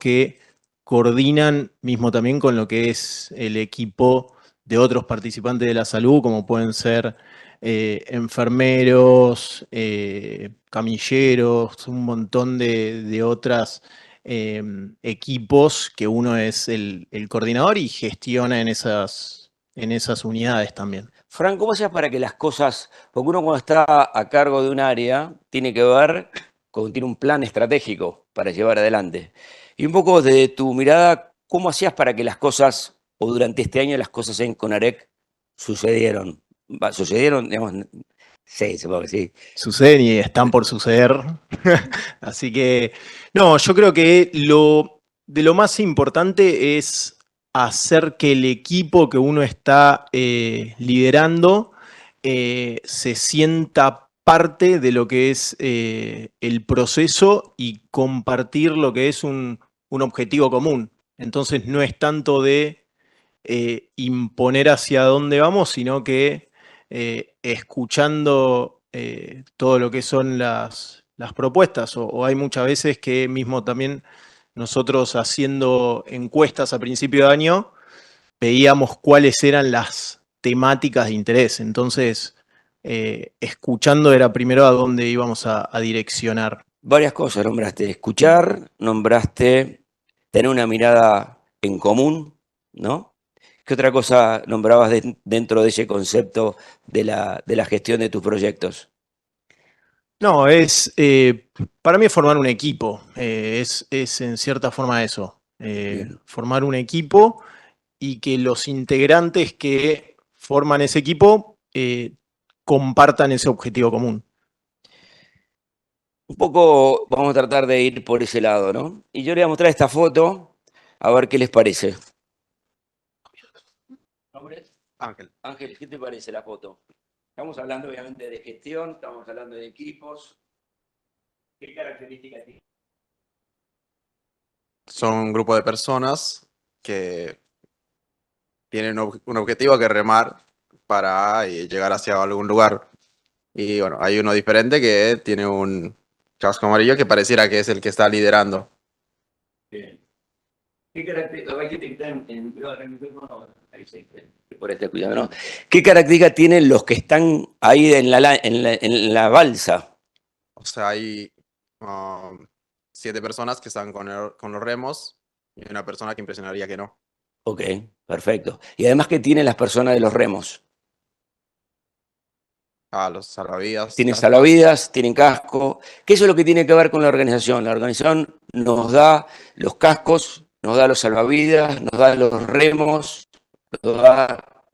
que coordinan mismo también con lo que es el equipo de otros participantes de la salud, como pueden ser enfermeros, camilleros, un montón de otras equipos que uno es el coordinador y gestiona en esas unidades también. Fran, ¿cómo hacías para que las cosas, porque uno cuando está a cargo de un área, tiene que ver tiene un plan estratégico para llevar adelante? Y un poco de tu mirada, ¿cómo hacías para que las cosas, o durante este año las cosas en CONAREC sucedieron? ¿Sucedieron? Digamos, sí, supongo que sí. Suceden y están por suceder. Así que, no, yo creo que de lo más importante es hacer que el equipo que uno está liderando se sienta parte de lo que es el proceso y compartir lo que es un objetivo común. Entonces no es tanto de imponer hacia dónde vamos, sino que escuchando todo lo que son las propuestas, o hay muchas veces que mismo también nosotros haciendo encuestas a principio de año, veíamos cuáles eran las temáticas de interés. Entonces, escuchando era primero a dónde íbamos a direccionar. Varias cosas nombraste. Escuchar, nombraste tener una mirada en común, ¿no? ¿Qué otra cosa nombrabas dentro de ese concepto de la gestión de tus proyectos? No, para mí es formar un equipo, es en cierta forma eso, Bien. formar un equipo y que los integrantes que forman ese equipo compartan ese objetivo común. Un poco vamos a tratar de ir por ese lado, ¿no? Y yo le voy a mostrar esta foto, a ver qué les parece. ¿Nombre? Ángel. Ángel, ¿qué te parece la foto? Estamos hablando obviamente de gestión, estamos hablando de equipos. ¿Qué características tiene? Son un grupo de personas que tienen un objetivo que remar para llegar hacia algún lugar. Y bueno, hay uno diferente que tiene un casco amarillo que pareciera que es el que está liderando. Bien. ¿Qué por este cuidado, ¿no? ¿Qué características tienen los que están ahí en la balsa? O sea, hay 7 personas que están con los remos y una persona que impresionaría que no. Ok, perfecto. Y además, ¿qué tienen las personas de los remos? Los salvavidas, Tienen casco. salvavidas, tienen casco. ¿Qué es lo que tiene que ver con la organización? La organización nos da los cascos, nos da los salvavidas, nos da los remos, nos da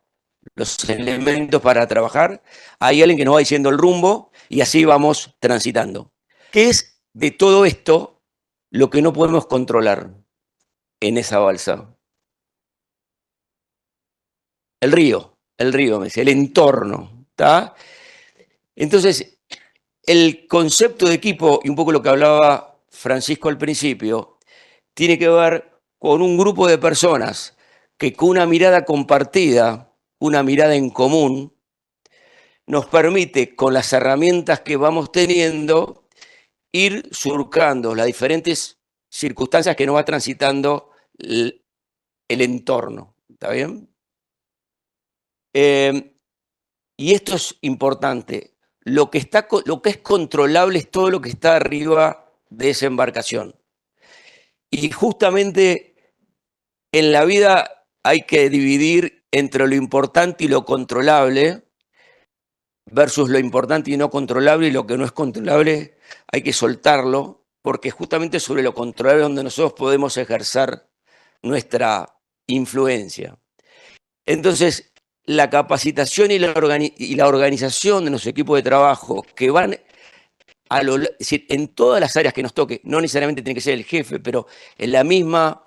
los elementos para trabajar. Hay alguien que nos va diciendo el rumbo y así vamos transitando. ¿Qué es de todo esto lo que no podemos controlar en esa balsa? El río, me dice, el entorno, ¿está? Entonces, el concepto de equipo, y un poco lo que hablaba Francisco al principio, tiene que ver con un grupo de personas que con una mirada compartida, una mirada en común, nos permite, con las herramientas que vamos teniendo, ir surcando las diferentes circunstancias que nos va transitando el entorno. ¿Está bien? Y esto es importante. Lo que es controlable es todo lo que está arriba de esa embarcación. Y justamente en la vida hay que dividir entre lo importante y lo controlable versus lo importante y no controlable, y lo que no es controlable hay que soltarlo, porque justamente sobre lo controlable es donde nosotros podemos ejercer nuestra influencia. Entonces, la capacitación y la organización de nuestros equipos de trabajo que van es decir, en todas las áreas que nos toque, no necesariamente tiene que ser el jefe, pero en la misma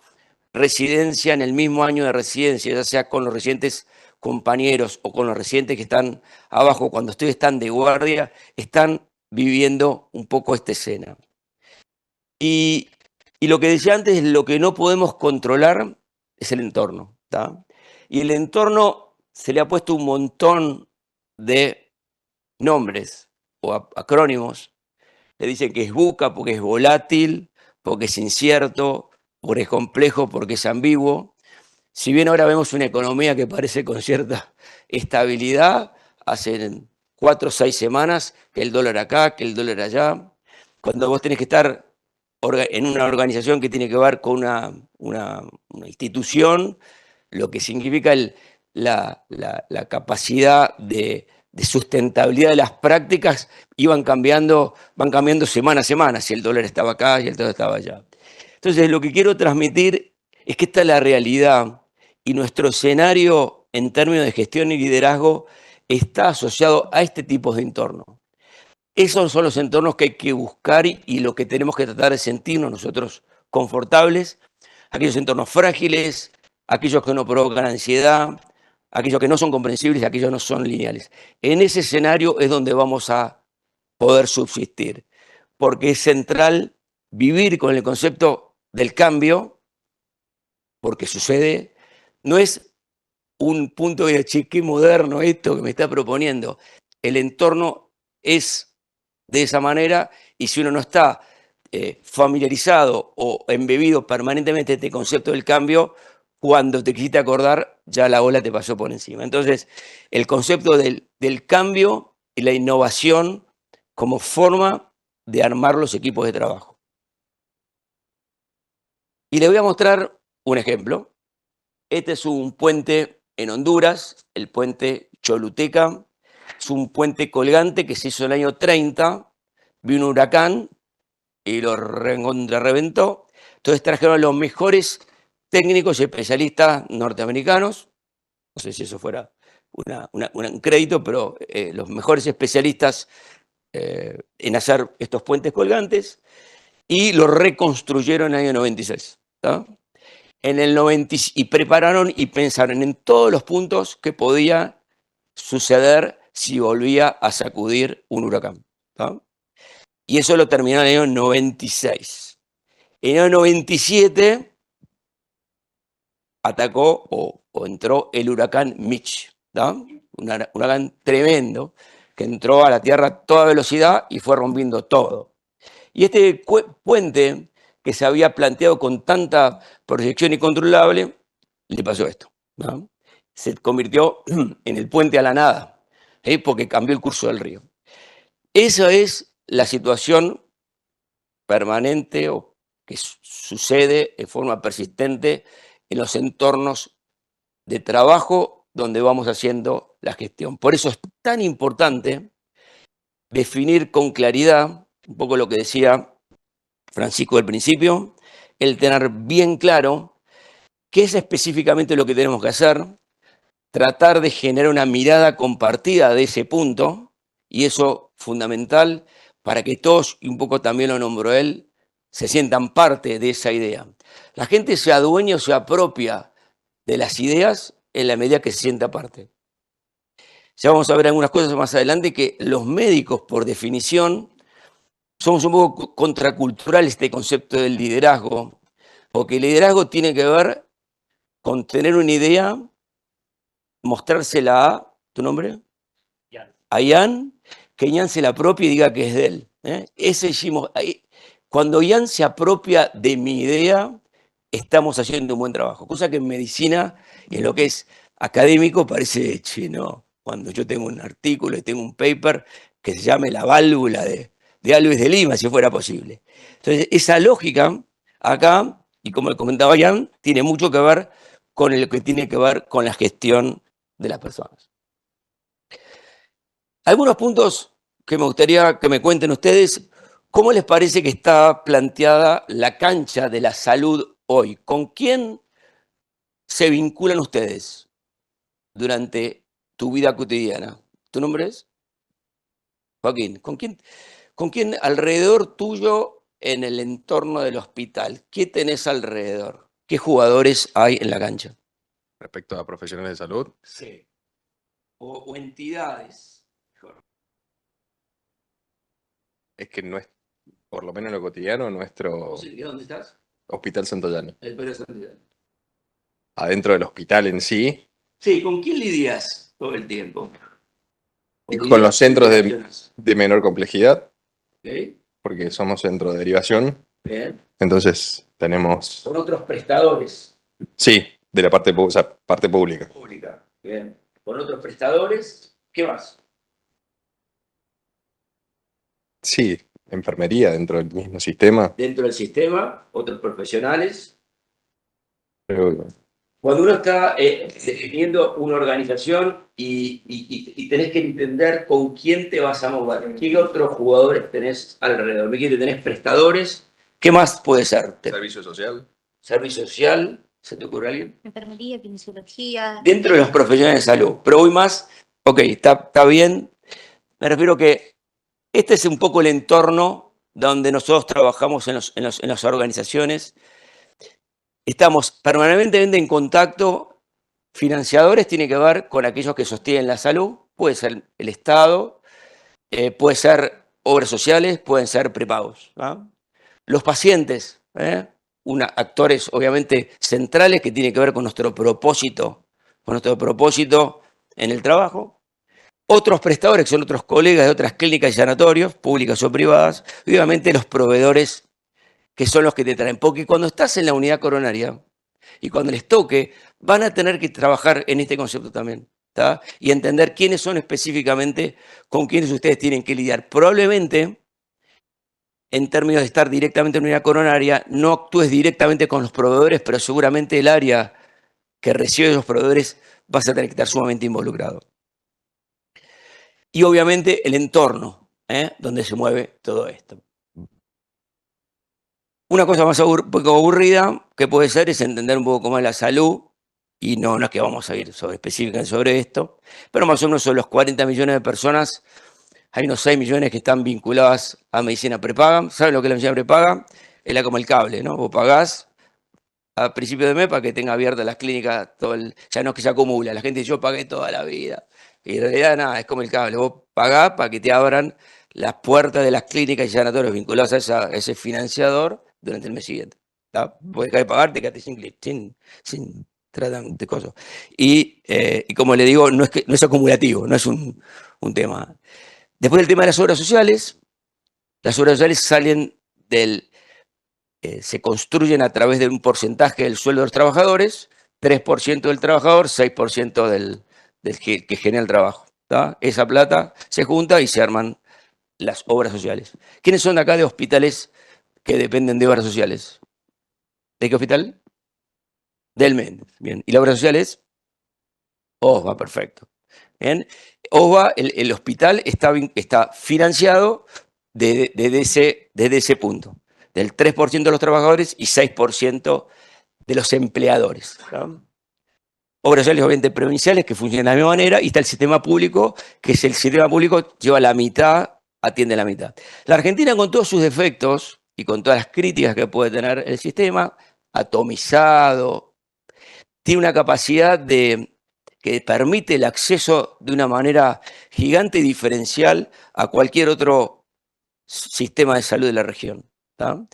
residencia, en el mismo año de residencia, ya sea con los residentes compañeros o con los residentes que están abajo, cuando ustedes están de guardia, están viviendo un poco esta escena. Y lo que decía antes, lo que no podemos controlar es el entorno, ¿tá? Y el entorno se le ha puesto un montón de nombres o acrónimos. Le dicen que es VUCA porque es volátil, porque es incierto, porque es complejo, porque es ambiguo. Si bien ahora vemos una economía que parece con cierta estabilidad, hace 4 o 6 semanas que el dólar acá, que el dólar allá, cuando vos tenés que estar en una organización que tiene que ver con una institución, lo que significa la capacidad de sustentabilidad de las prácticas, van cambiando semana a semana, si el dólar estaba acá y el dólar estaba allá. Entonces, lo que quiero transmitir es que esta es la realidad y nuestro escenario en términos de gestión y liderazgo está asociado a este tipo de entorno. Esos son los entornos que hay que buscar y lo que tenemos que tratar de sentirnos nosotros confortables, aquellos entornos frágiles, aquellos que no provocan ansiedad, aquellos que no son comprensibles, aquellos que no son lineales. En ese escenario es donde vamos a poder subsistir, porque es central vivir con el concepto del cambio, porque sucede, no es un punto de chique moderno esto que me está proponiendo. El entorno es de esa manera y si uno no está familiarizado o embebido permanentemente este concepto del cambio, cuando te quisiste acordar, ya la ola te pasó por encima. Entonces, el concepto del cambio y la innovación como forma de armar los equipos de trabajo. Y les voy a mostrar un ejemplo. Este es un puente en Honduras, el puente Choluteca. Es un puente colgante que se hizo en el año 30. Vino un huracán y lo reventó. Entonces trajeron a los mejores técnicos y especialistas norteamericanos. No sé si eso fuera un crédito, pero los mejores especialistas en hacer estos puentes colgantes y lo reconstruyeron en el año 96. ¿tá? En el 90, y prepararon y pensaron en todos los puntos que podía suceder si volvía a sacudir un huracán. ¿tá? Y eso lo terminó en el año 96. En el año 97 atacó o entró el huracán Mitch, ¿tá? Un huracán tremendo que entró a la Tierra a toda velocidad y fue rompiendo todo. Y este puente que se había planteado con tanta proyección incontrolable, le pasó esto. ¿no? Se convirtió en el puente a la nada, porque cambió el curso del río. Esa es la situación permanente o que sucede de forma persistente en los entornos de trabajo donde vamos haciendo la gestión. Por eso es tan importante definir con claridad, un poco lo que decía Francisco al principio, el tener bien claro qué es específicamente lo que tenemos que hacer, tratar de generar una mirada compartida de ese punto, y eso fundamental para que todos, y un poco también lo nombró él, se sientan parte de esa idea. La gente se adueña o se apropia de las ideas en la medida que se sienta parte. Ya vamos a ver algunas cosas más adelante que los médicos, por definición, somos un poco contraculturales este concepto del liderazgo, porque el liderazgo tiene que ver con tener una idea, mostrársela a, ¿tu nombre? A Ian, que Ian se la apropie y diga que es de él. Cuando Ian se apropia de mi idea, estamos haciendo un buen trabajo. Cosa que en medicina y en lo que es académico parece chino. Cuando yo tengo un artículo y tengo un paper que se llame La válvula de Alves de Lima, si fuera posible. Entonces, esa lógica acá, y como le comentaba Ian, tiene mucho que ver con lo que tiene que ver con la gestión de las personas. Algunos puntos que me gustaría que me cuenten ustedes, ¿cómo les parece que está planteada la cancha de la salud hoy? ¿Con quién se vinculan ustedes durante tu vida cotidiana? ¿Tu nombre es? Joaquín. ¿Con quién alrededor tuyo en el entorno del hospital? ¿Qué tenés alrededor? ¿Qué jugadores hay en la cancha? Respecto a profesionales de salud, Sí. O entidades. es que no es, por lo menos en lo cotidiano, nuestro ¿Dónde estás? Hospital Santoyano. El Pedro Santillán. Adentro del hospital en sí, Sí, ¿con quién lidias todo el tiempo? y con los centros de menor complejidad, ¿Okay? porque somos centro de derivación, Bien. Entonces, tenemos, Con otros prestadores. sí, de la parte, o sea, parte pública. Pública. Bien. Con otros prestadores. ¿Qué más? Sí, enfermería dentro del mismo sistema. Dentro del sistema, otros profesionales. Pero, Cuando uno está definiendo una organización y tenés que entender con quién te vas a mover, qué otros jugadores tenés alrededor, ¿qué tenés prestadores? ¿Qué más puede ser? servicio social. Servicio social, ¿se te ocurre alguien? Enfermería, kinesiología. Dentro de los profesionales de salud, pero voy más, ok, está bien, me refiero que este es un poco el entorno donde nosotros trabajamos en las organizaciones. Estamos permanentemente en contacto. Financiadores tiene que ver con aquellos que sostienen la salud, puede ser el Estado, puede ser obras sociales, pueden ser prepagos. ¿No? Los pacientes, actores obviamente centrales que tienen que ver con nuestro propósito en el trabajo. Otros prestadores que son otros colegas de otras clínicas y sanatorios, públicas o privadas, y obviamente los proveedores que son los que te traen. Porque cuando estás en la unidad coronaria y cuando les toque, van a tener que trabajar en este concepto también. ¿Tá? Y entender quiénes son específicamente con quienes ustedes tienen que lidiar. Probablemente, en términos de estar directamente en unidad coronaria, no actúes directamente con los proveedores, pero seguramente el área que recibe esos proveedores vas a tener que estar sumamente involucrado. Y obviamente el entorno, donde se mueve todo esto. Una cosa más un poco aburrida que puede ser es entender un poco cómo es la salud, y no es que vamos a ir específicamente sobre esto, pero más o menos sobre los 40 millones de personas, hay unos 6 millones que están vinculadas a medicina prepaga. ¿Saben lo que es la medicina prepaga? Es como el cable, ¿no? Vos pagás a principio de mes para que tenga abiertas las clínicas, ya no es que se acumula, la gente dice yo pagué toda la vida, y en realidad nada, es como el cable, vos pagás para que te abran las puertas de las clínicas y sanatorios vinculados a ese financiador durante el mes siguiente. Puedes dejar de pagar, te quedaste sin tratamiento de cosas. Y como le digo, no es acumulativo, no es un tema. Después el tema de las obras sociales salen se construyen a través de un porcentaje del sueldo de los trabajadores, 3% del trabajador, 6% del que genera el trabajo. ¿Tá? Esa plata se junta y se arman las obras sociales. ¿Quiénes son acá de hospitales que dependen de obras sociales? ¿De qué hospital? Del Méndez. Bien. ¿Y la obra social es? OSVA, perfecto. Bien. OSVA, el hospital está financiado desde ese punto, del 3% de los trabajadores y 6% de los empleadores. ¿No? Obras sociales obviamente provinciales que funcionan de la misma manera, y está el sistema público, que es el sistema público lleva la mitad, atiende la mitad. La Argentina, con todos sus defectos y con todas las críticas que puede tener el sistema, atomizado, tiene una capacidad que permite el acceso de una manera gigante y diferencial a cualquier otro sistema de salud de la región. ¿Tá?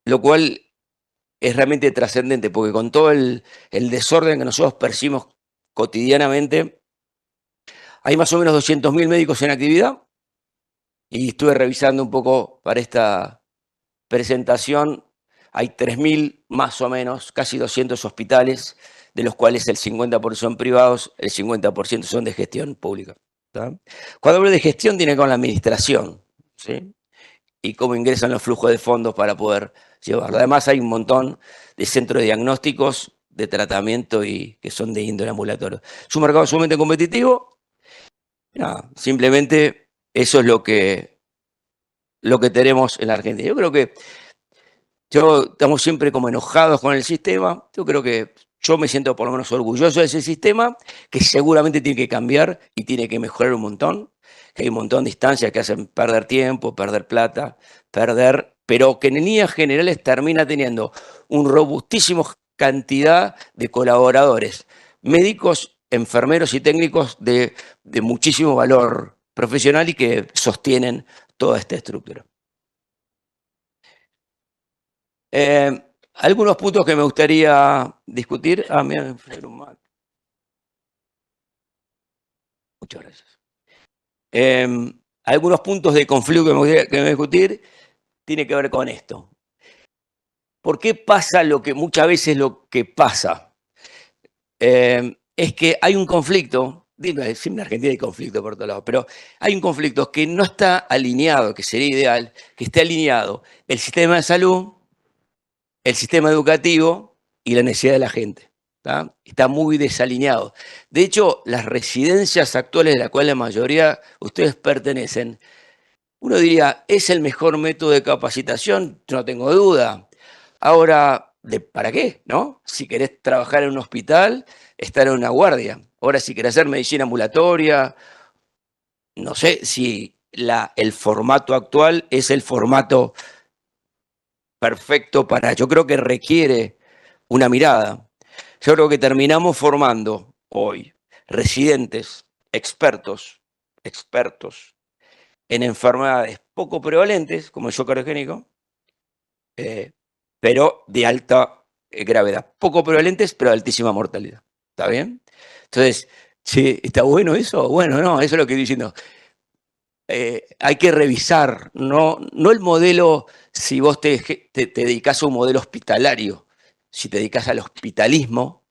Lo cual es realmente trascendente, porque con todo el desorden que nosotros percibimos cotidianamente, hay más o menos 200.000 médicos en actividad, y estuve revisando un poco para esta presentación, hay 3.000 más o menos, casi 200 hospitales, de los cuales el 50% son privados, el 50% son de gestión pública. ¿Tá? Cuando hablo de gestión tiene que ver con la administración, ¿sí? Y cómo ingresan los flujos de fondos para poder llevarlo. Además hay un montón de centros de diagnósticos, de tratamiento y que son de índole ambulatorio. Es un mercado sumamente competitivo. Nada, simplemente eso es lo que tenemos en la Argentina. Yo creo que estamos siempre como enojados con el sistema. Yo creo que yo me siento por lo menos orgulloso de ese sistema, que seguramente tiene que cambiar y tiene que mejorar un montón, que hay un montón de instancias que hacen perder tiempo, perder plata, pero que en líneas generales termina teniendo un robustísimo cantidad de colaboradores, médicos, enfermeros y técnicos de muchísimo valor profesional y que sostienen toda esta estructura. Algunos puntos que me gustaría discutir. Muchas gracias. Algunos puntos de conflicto que me gustaría discutir. tiene que ver con esto. ¿Por qué pasa lo que muchas veces lo que pasa? Es que hay un conflicto, siempre en Argentina hay conflicto por todos lados, pero hay un conflicto que no está alineado, que sería ideal, que esté alineado el sistema de salud, el sistema educativo y la necesidad de la gente. ¿Tá? Está muy desalineado. De hecho, las residencias actuales de las cuales la mayoría de ustedes pertenecen, uno diría, ¿es el mejor método de capacitación? Yo no tengo duda. Ahora, ¿para qué? ¿No? Si querés trabajar en un hospital, estar en una guardia. Ahora, si querés hacer medicina ambulatoria, no sé si el formato actual es el formato perfecto para... Yo creo que requiere una mirada. Yo creo que terminamos formando hoy residentes, expertos en enfermedades poco prevalentes, como el shock orogénico, pero de alta gravedad. Poco prevalentes, pero de altísima mortalidad. ¿Está bien? Entonces, sí, ¿está bueno eso? Bueno, no, eso es lo que estoy diciendo. Hay que revisar, no el modelo, si vos te dedicás a un modelo hospitalario, si te dedicás al hospitalismo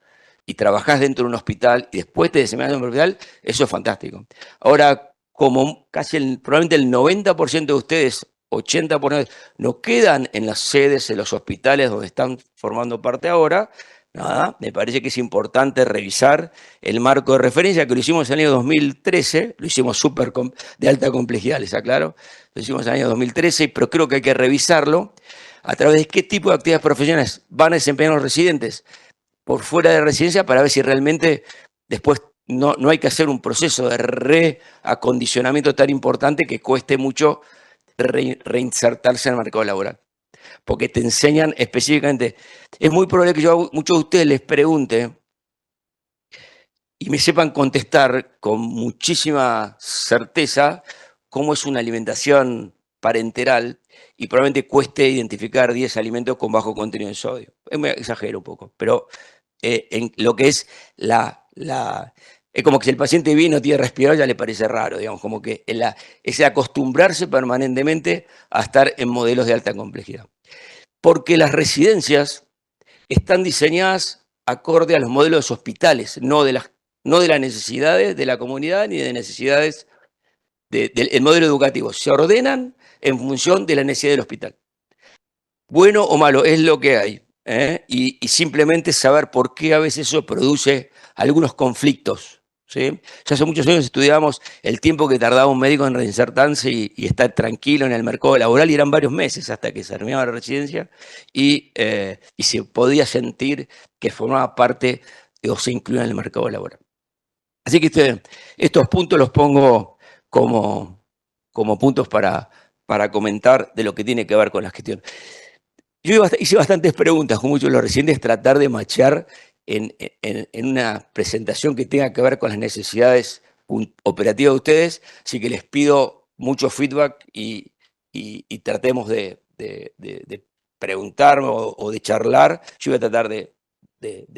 y trabajás dentro de un hospital y después te desempeñás en un hospital, eso es fantástico. Ahora, como probablemente el 90% de ustedes, 80%, no quedan en las sedes, en los hospitales donde están formando parte ahora, nada, me parece que es importante revisar el marco de referencia, que lo hicimos en el año 2013, lo hicimos de alta complejidad, les aclaro, lo hicimos en el año 2013, pero creo que hay que revisarlo a través de qué tipo de actividades profesionales van a desempeñar los residentes por fuera de residencia para ver si realmente después no hay que hacer un proceso de reacondicionamiento tan importante que cueste mucho reinsertarse en el mercado laboral. Porque te enseñan específicamente. Es muy probable que yo a muchos de ustedes les pregunte y me sepan contestar con muchísima certeza cómo es una alimentación parenteral y probablemente cueste identificar 10 alimentos con bajo contenido de sodio. Me exagero un poco, pero en lo que es es como que si el paciente viene y no tiene respirador ya le parece raro, digamos, como que es acostumbrarse permanentemente a estar en modelos de alta complejidad. Porque las residencias están diseñadas acorde a los modelos de los hospitales, no de las necesidades de la comunidad ni de necesidades del modelo educativo. Se ordenan en función de la necesidad del hospital. Bueno o malo, es lo que hay. Y simplemente saber por qué a veces eso produce algunos conflictos. ¿Sí? Ya hace muchos años estudiábamos el tiempo que tardaba un médico en reinsertarse y estar tranquilo en el mercado laboral, y eran varios meses hasta que se terminaba la residencia y se podía sentir que formaba parte o se incluía en el mercado laboral. Así que estos puntos los pongo como puntos para comentar de lo que tiene que ver con la gestión. Yo hice bastantes preguntas con muchos de los residentes, tratar de machear en una presentación que tenga que ver con las necesidades operativas de ustedes, así que les pido mucho feedback y tratemos de preguntarme o de charlar. Yo voy a tratar de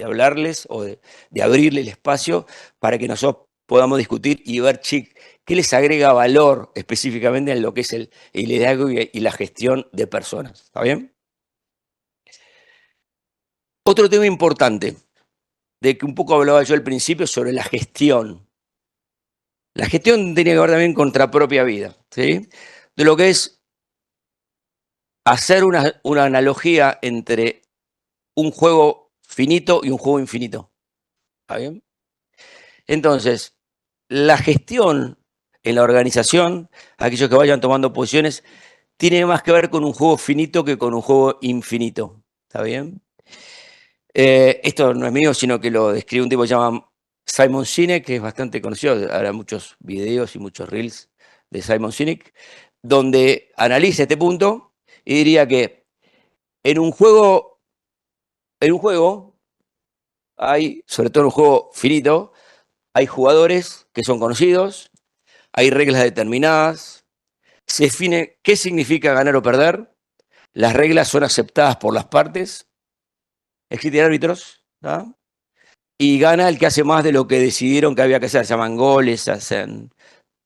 hablarles o de abrirle el espacio para que nosotros podamos discutir y ver qué les agrega valor específicamente en lo que es el liderazgo y la gestión de personas. ¿Está bien? Otro tema importante, de que un poco hablaba yo al principio sobre la gestión. La gestión tiene que ver también con nuestra propia vida, ¿sí? De lo que es hacer una analogía entre un juego finito y un juego infinito. ¿Está bien? Entonces, la gestión en la organización, aquellos que vayan tomando posiciones, tiene más que ver con un juego finito que con un juego infinito. ¿Está bien? Esto no es mío, sino que lo describe un tipo que se llama Simon Sinek, que es bastante conocido, habrá muchos videos y muchos reels de Simon Sinek, donde analiza este punto y diría que en un juego hay, sobre todo en un juego finito, hay jugadores que son conocidos, hay reglas determinadas, se define qué significa ganar o perder, las reglas son aceptadas por las partes, existen árbitros, ¿no? Y gana el que hace más de lo que decidieron que había que hacer. Se llaman goles,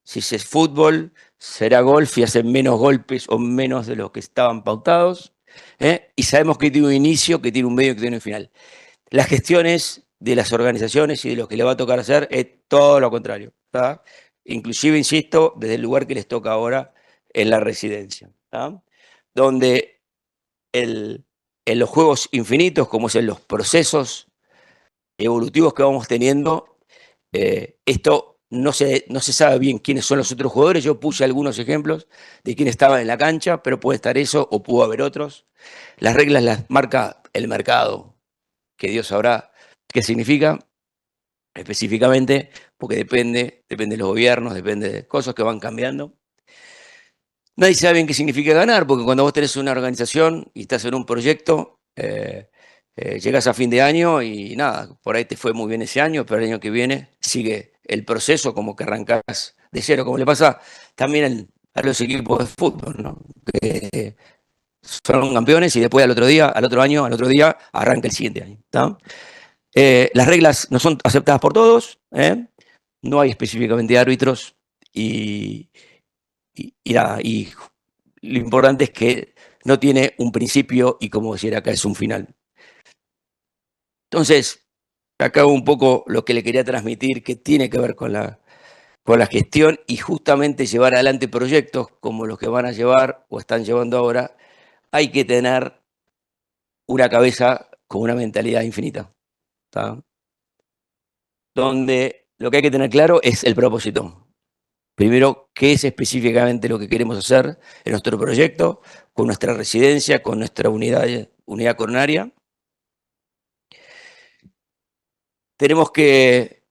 Si es fútbol, será golf y hacen menos golpes o menos de los que estaban pautados. Y sabemos que tiene un inicio, que tiene un medio, que tiene un final. Las gestiones de las organizaciones y de lo que le va a tocar hacer es todo lo contrario. ¿Tá? Inclusive, insisto, desde el lugar que les toca ahora en la residencia. ¿Tá? Donde en los juegos infinitos, como es en los procesos evolutivos que vamos teniendo, esto no se sabe bien quiénes son los otros jugadores. Yo puse algunos ejemplos de quién estaba en la cancha, pero puede estar eso o pudo haber otros. Las reglas las marca el mercado, que Dios sabrá qué significa específicamente, porque depende de los gobiernos, depende de cosas que van cambiando. Nadie sabe bien qué significa ganar, porque cuando vos tenés una organización y estás en un proyecto, llegas a fin de año y nada, por ahí te fue muy bien ese año, pero el año que viene sigue el proceso como que arrancás de cero, como le pasa también a los equipos de fútbol, ¿no? Que son campeones y después al otro día, al otro año, al otro día, arranca el siguiente año. ¿Tá? Las reglas no son aceptadas por todos, no hay específicamente árbitros y nada, y lo importante es que no tiene un principio y, como decía acá, es un final. Entonces, acá un poco lo que le quería transmitir, que tiene que ver con la gestión y justamente llevar adelante proyectos como los que van a llevar o están llevando ahora. Hay que tener una cabeza con una mentalidad infinita, ¿tá? Donde lo que hay que tener claro es el propósito. Primero, qué es específicamente lo que queremos hacer en nuestro proyecto, con nuestra residencia, con nuestra unidad coronaria. Tenemos que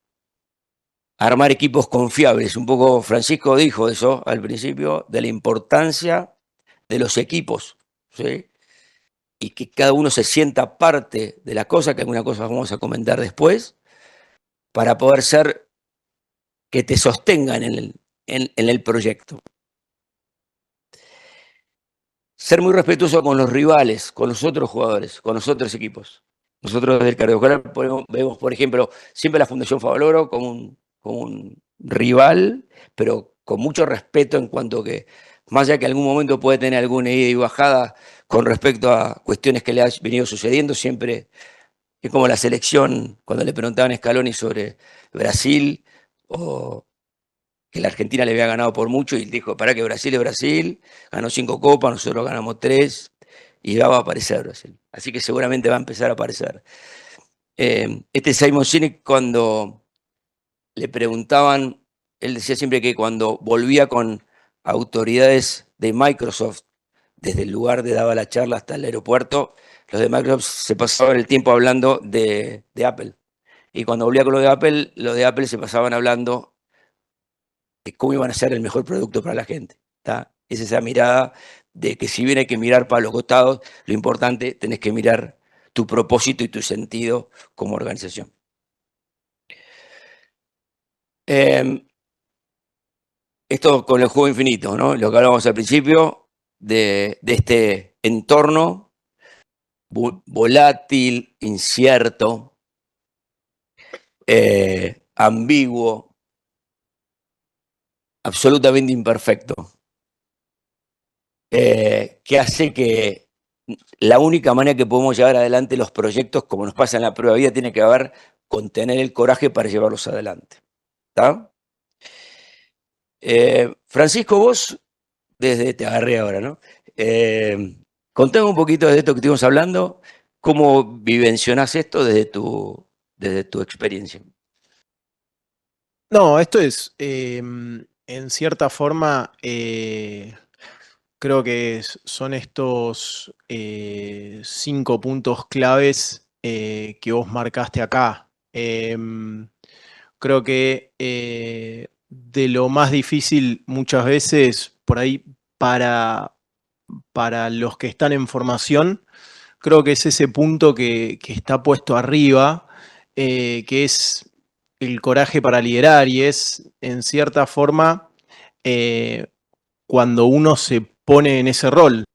armar equipos confiables. Un poco Francisco dijo eso al principio, de la importancia de los equipos, ¿sí? Y que cada uno se sienta parte de la cosa, que alguna cosa vamos a comentar después, para poder ser que te sostengan en el proyecto. Ser muy respetuoso con los rivales, con los otros jugadores, con los otros equipos. Nosotros del Cardiovascular vemos, por ejemplo, siempre la Fundación Favaloro como un rival, pero con mucho respeto en cuanto que, más allá que en algún momento puede tener alguna ida y bajada con respecto a cuestiones que le han venido sucediendo, siempre es como la selección, cuando le preguntaban a Scaloni sobre Brasil, o que la Argentina le había ganado por mucho, y dijo, para que Brasil es Brasil, ganó 5 copas, nosotros ganamos 3, y va a aparecer Brasil. Así que seguramente va a empezar a aparecer. Simon Sinek, cuando le preguntaban, él decía siempre que cuando volvía con autoridades de Microsoft, desde el lugar de daba la charla hasta el aeropuerto, los de Microsoft se pasaban el tiempo hablando de Apple. Y cuando volvía con los de Apple se pasaban hablando de cómo iban a ser el mejor producto para la gente. ¿Tá? Es esa mirada de que si bien hay que mirar para los costados, lo importante, tenés que mirar tu propósito y tu sentido como organización. Esto con el juego infinito, ¿no? Lo que hablábamos al principio de este entorno volátil, incierto, ambiguo, absolutamente imperfecto, que hace que la única manera que podemos llevar adelante los proyectos, como nos pasa en la prueba de vida, tiene que ver con tener el coraje para llevarlos adelante. ¿Está? Francisco, vos, te agarré ahora, ¿no? Contame un poquito de esto que estuvimos hablando, cómo vivencionás esto desde tu experiencia. No, esto es, en cierta forma, creo que son estos 5 puntos claves que vos marcaste acá. Creo que de lo más difícil muchas veces, por ahí, para los que están en formación, creo que es ese punto que está puesto arriba, que es el coraje para liderar y es, en cierta forma, cuando uno se pone en ese rol,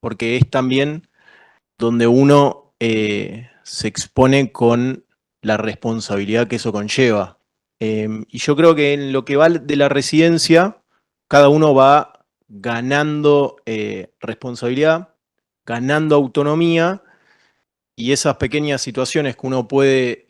porque es también donde uno se expone con la responsabilidad que eso conlleva. Y yo creo que en lo que va de la residencia, cada uno va ganando responsabilidad, ganando autonomía, y esas pequeñas situaciones que uno puede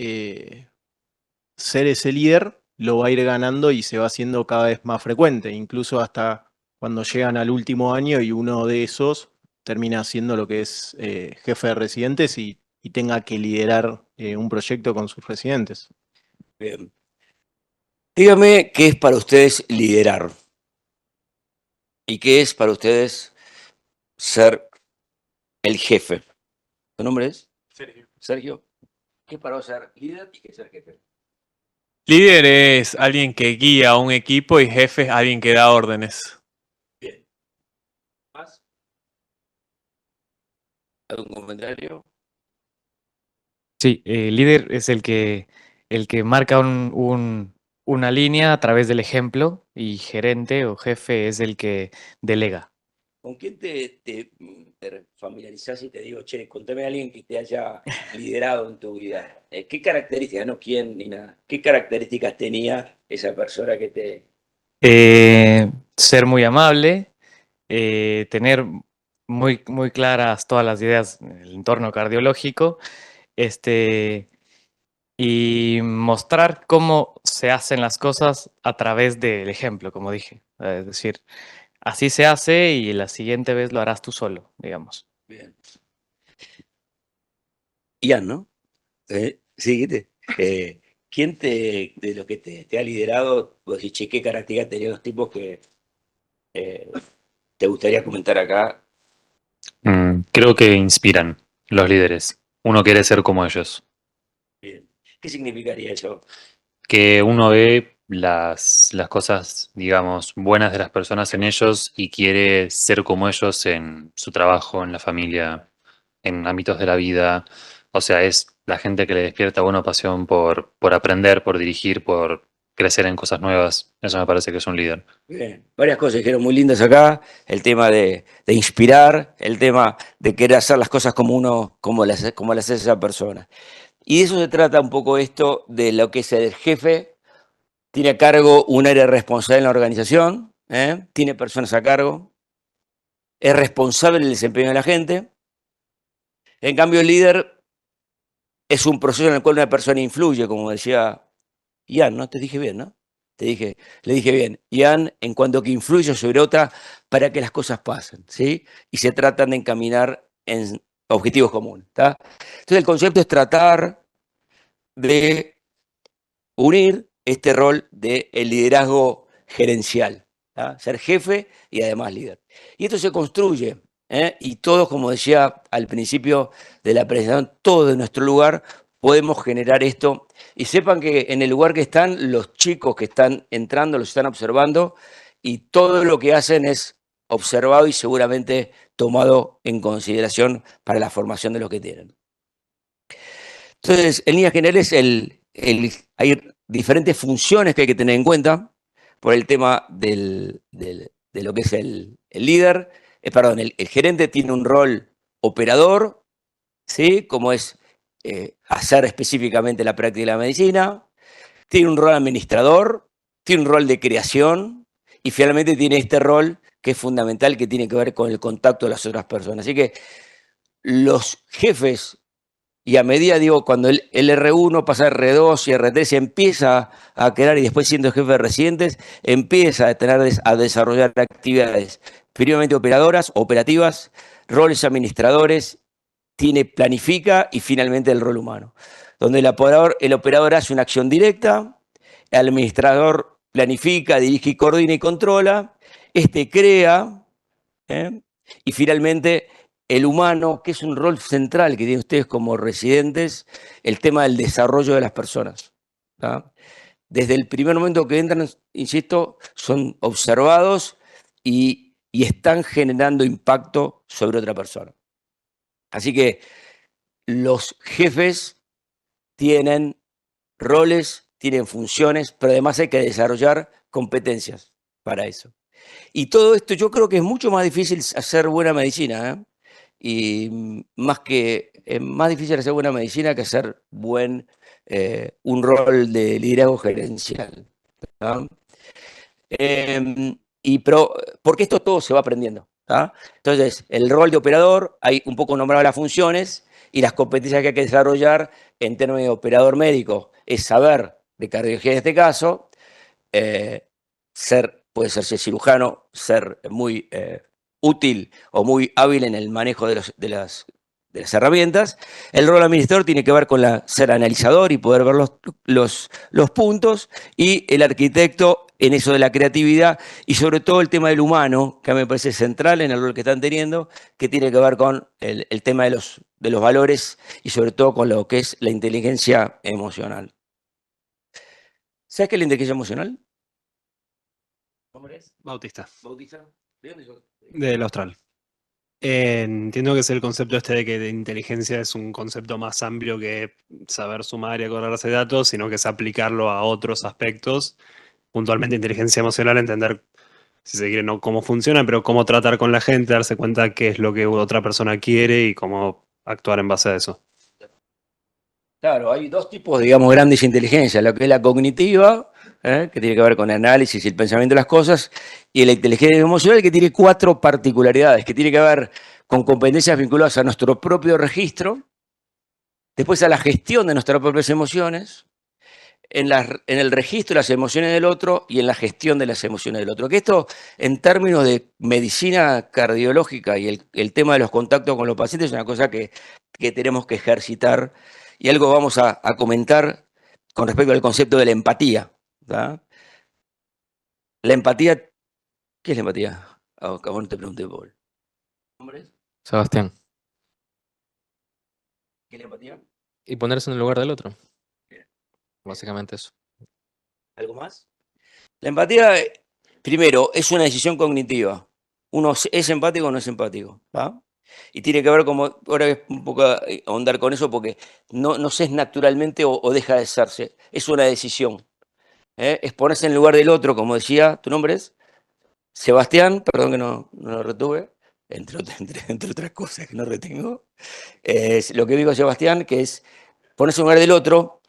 ser ese líder, lo va a ir ganando y se va haciendo cada vez más frecuente, incluso hasta cuando llegan al último año y uno de esos termina siendo lo que es jefe de residentes y tenga que liderar un proyecto con sus residentes. Bien. Dígame qué es para ustedes liderar y qué es para ustedes ser el jefe. ¿Tu nombre es? Sergio. Sergio. ¿Qué es para vos ser líder y qué es ser jefe? Líder es alguien que guía a un equipo y jefe es alguien que da órdenes. Bien. ¿Más? ¿Algún comentario? Sí, líder es el que marca una línea a través del ejemplo y gerente o jefe es el que delega. ¿Con quién te familiarizás y te digo, che, contame a alguien que te haya liderado en tu vida? ¿Qué características, no quién ni nada, qué características tenía esa persona que te... Ser muy amable, tener muy claras todas las ideas en el entorno cardiológico, y mostrar cómo se hacen las cosas a través del ejemplo, como dije. Es decir, así se hace y la siguiente vez lo harás tú solo, digamos. Bien. Ian, ¿no? Sí, ¿quién de lo que te ha liderado, vos decís, che, qué características tenían los tipos que te gustaría comentar acá? Creo que inspiran los líderes. Uno quiere ser como ellos. Bien. ¿Qué significaría eso? Que uno ve las cosas, digamos, buenas de las personas en ellos y quiere ser como ellos en su trabajo, en la familia, en ámbitos de la vida. O sea, es la gente que le despierta buena pasión por aprender, por dirigir, por crecer en cosas nuevas. Eso me parece que es un líder. Bien. Varias cosas dijeron muy lindas acá, el tema de inspirar, el tema de querer hacer las cosas como uno, como las hace esa persona. Y de eso se trata un poco esto de lo que es el jefe. Tiene a cargo un área responsable en la organización, tiene personas a cargo, es responsable del desempeño de la gente. En cambio, el líder es un proceso en el cual una persona influye, como decía Ian, ¿no? Te dije bien, ¿no? Le dije bien. Ian, en cuanto que influye sobre otra para que las cosas pasen, ¿sí? Y se tratan de encaminar en objetivos comunes, ¿está? Entonces, el concepto es tratar de unir este rol del liderazgo gerencial, ¿tá? Ser jefe y además líder. Y esto se construye, y todos, como decía al principio de la presentación, todos en nuestro lugar podemos generar esto. Y sepan que en el lugar que están, los chicos que están entrando los están observando y todo lo que hacen es observado y seguramente tomado en consideración para la formación de los que tienen. Entonces, en líneas generales, hay diferentes funciones que hay que tener en cuenta por el tema de lo que es el líder. Perdón, el gerente tiene un rol operador, ¿sí? Como es hacer específicamente la práctica de la medicina. Tiene un rol administrador, tiene un rol de creación y finalmente tiene este rol que es fundamental, que tiene que ver con el contacto de las otras personas. Así que los jefes, y a medida, digo, cuando el R1 pasa a R2 y R3 se empieza a crear y después siendo jefe de residentes, empieza a desarrollar actividades primeramente operativas, roles administradores, planifica y finalmente el rol humano, donde el operador hace una acción directa, el administrador planifica, dirige, coordina y controla, crea, y finalmente el humano, que es un rol central que tienen ustedes como residentes, el tema del desarrollo de las personas, ¿tá? Desde el primer momento que entran, insisto, son observados y están generando impacto sobre otra persona. Así que los jefes tienen roles, tienen funciones, pero además hay que desarrollar competencias para eso. Y todo esto yo creo que es mucho más difícil hacer buena medicina, y más que es más difícil hacer buena medicina que hacer un rol de liderazgo gerencial. ¿Tá? Pero, porque esto todo se va aprendiendo. ¿Tá? Entonces, el rol de operador, hay un poco nombrado las funciones y las competencias que hay que desarrollar en términos de operador médico, es saber de cardiología en este caso, puede ser cirujano, ser muy útil o muy hábil en el manejo de las herramientas. El rol administrador tiene que ver con ser analizador y poder ver los puntos, y el arquitecto en eso de la creatividad y sobre todo el tema del humano, que a mí me parece central en el rol que están teniendo, que tiene que ver con el tema de los valores y sobre todo con lo que es la inteligencia emocional. ¿Sabes qué es la inteligencia emocional? ¿Nombre es? Bautista, Bautista. ¿De dónde sos? del Austral. Entiendo que es el concepto este de que de inteligencia es un concepto más amplio que saber sumar y acordarse de datos, sino que es aplicarlo a otros aspectos. Puntualmente inteligencia emocional, entender, si se quiere, no cómo funciona, pero cómo tratar con la gente, darse cuenta qué es lo que otra persona quiere y cómo actuar en base a eso. Claro, hay dos tipos, digamos, grandes de inteligencia, lo que es la cognitiva, que tiene que ver con el análisis y el pensamiento de las cosas, y la inteligencia emocional, que tiene 4 particularidades, que tiene que ver con competencias vinculadas a nuestro propio registro, después a la gestión de nuestras propias emociones, en el registro de las emociones del otro y en la gestión de las emociones del otro. Que esto, en términos de medicina cardiológica y el tema de los contactos con los pacientes, es una cosa que tenemos que ejercitar, y algo vamos a comentar con respecto al concepto de la empatía. ¿Tá? La empatía, ¿qué es la empatía? Acabo no te pregunté, Paul. ¿Nombre? Sebastián. ¿Qué es la empatía? Y ponerse en el lugar del otro. Básicamente eso. ¿Algo más? La empatía, primero, es una decisión cognitiva. Uno es empático o no es empático. ¿Va? Y tiene que ver, como ahora es un poco ahondar con eso, porque no se es naturalmente o deja de serse. Es una decisión. Es ponerse en el lugar del otro, como decía, ¿tu nombre es? Sebastián, perdón que no lo retuve, entre otras cosas que no retengo. Lo que digo, Sebastián, que es ponerse en el lugar del otro,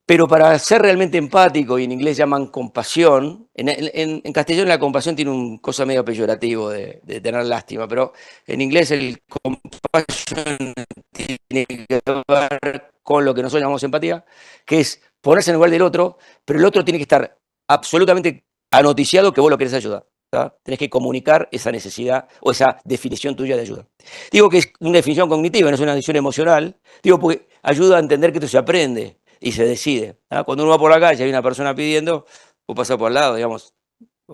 pero para ser realmente empático, y en inglés llaman compasión, en castellano la compasión tiene un cosa medio peyorativo de tener lástima, pero en inglés el compassion tiene que ver con lo que nosotros llamamos empatía, que es ponerse en el lugar del otro, pero el otro tiene que estar absolutamente anoticiado que vos lo querés ayudar. ¿Tá? Tenés que comunicar esa necesidad o esa definición tuya de ayuda. Digo que es una definición cognitiva, no es una definición emocional, digo porque ayuda a entender que esto se aprende y se decide. ¿Ah? Cuando uno va por la calle y hay una persona pidiendo, vos pasás por el lado, digamos,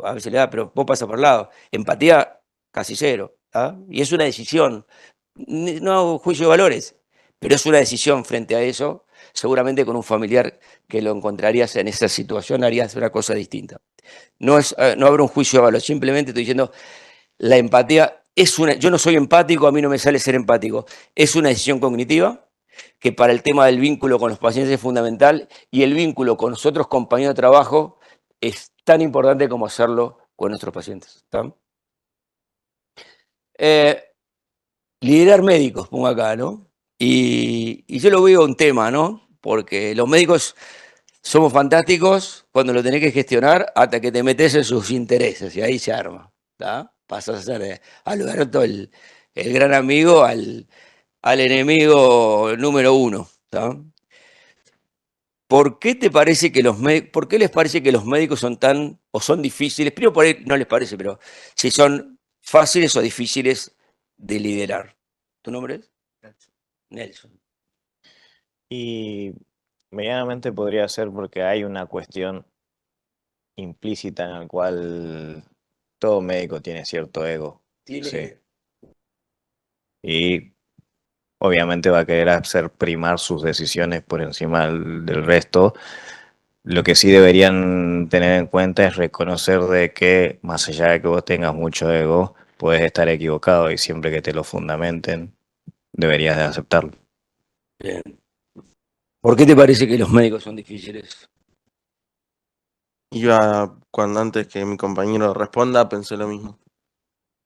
a veces le da, pero vos pasás por el lado. Empatía casi cero. ¿Ah? Y es una decisión. No hago juicio de valores, pero es una decisión frente a eso. Seguramente con un familiar que lo encontrarías en esa situación harías una cosa distinta. No habrá un juicio de valor, simplemente estoy diciendo, la empatía yo no soy empático, a mí no me sale ser empático. Es una decisión cognitiva que para el tema del vínculo con los pacientes es fundamental, y el vínculo con los otros compañeros de trabajo es tan importante como hacerlo con nuestros pacientes. ¿Tá? Liderar médicos, pongo acá, ¿no? Y yo lo veo un tema, ¿no? Porque los médicos somos fantásticos cuando lo tenés que gestionar hasta que te metes en sus intereses y ahí se arma. ¿Tá? Pasas a ser Alberto el gran amigo al enemigo número 1. ¿Tá? ¿Por qué les parece que los médicos son son difíciles? Primero, por ahí no les parece, pero si son fáciles o difíciles de liderar. ¿Tu nombre es? Nelson. Y medianamente podría ser porque hay una cuestión implícita en la cual todo médico tiene cierto ego. Sí. Y obviamente va a querer hacer primar sus decisiones por encima del resto. Lo que sí deberían tener en cuenta es reconocer de que, más allá de que vos tengas mucho ego, puedes estar equivocado, y siempre que te lo fundamenten, deberías de aceptarlo. Bien. ¿Por qué te parece que los médicos son difíciles? Cuando antes que mi compañero responda, pensé lo mismo.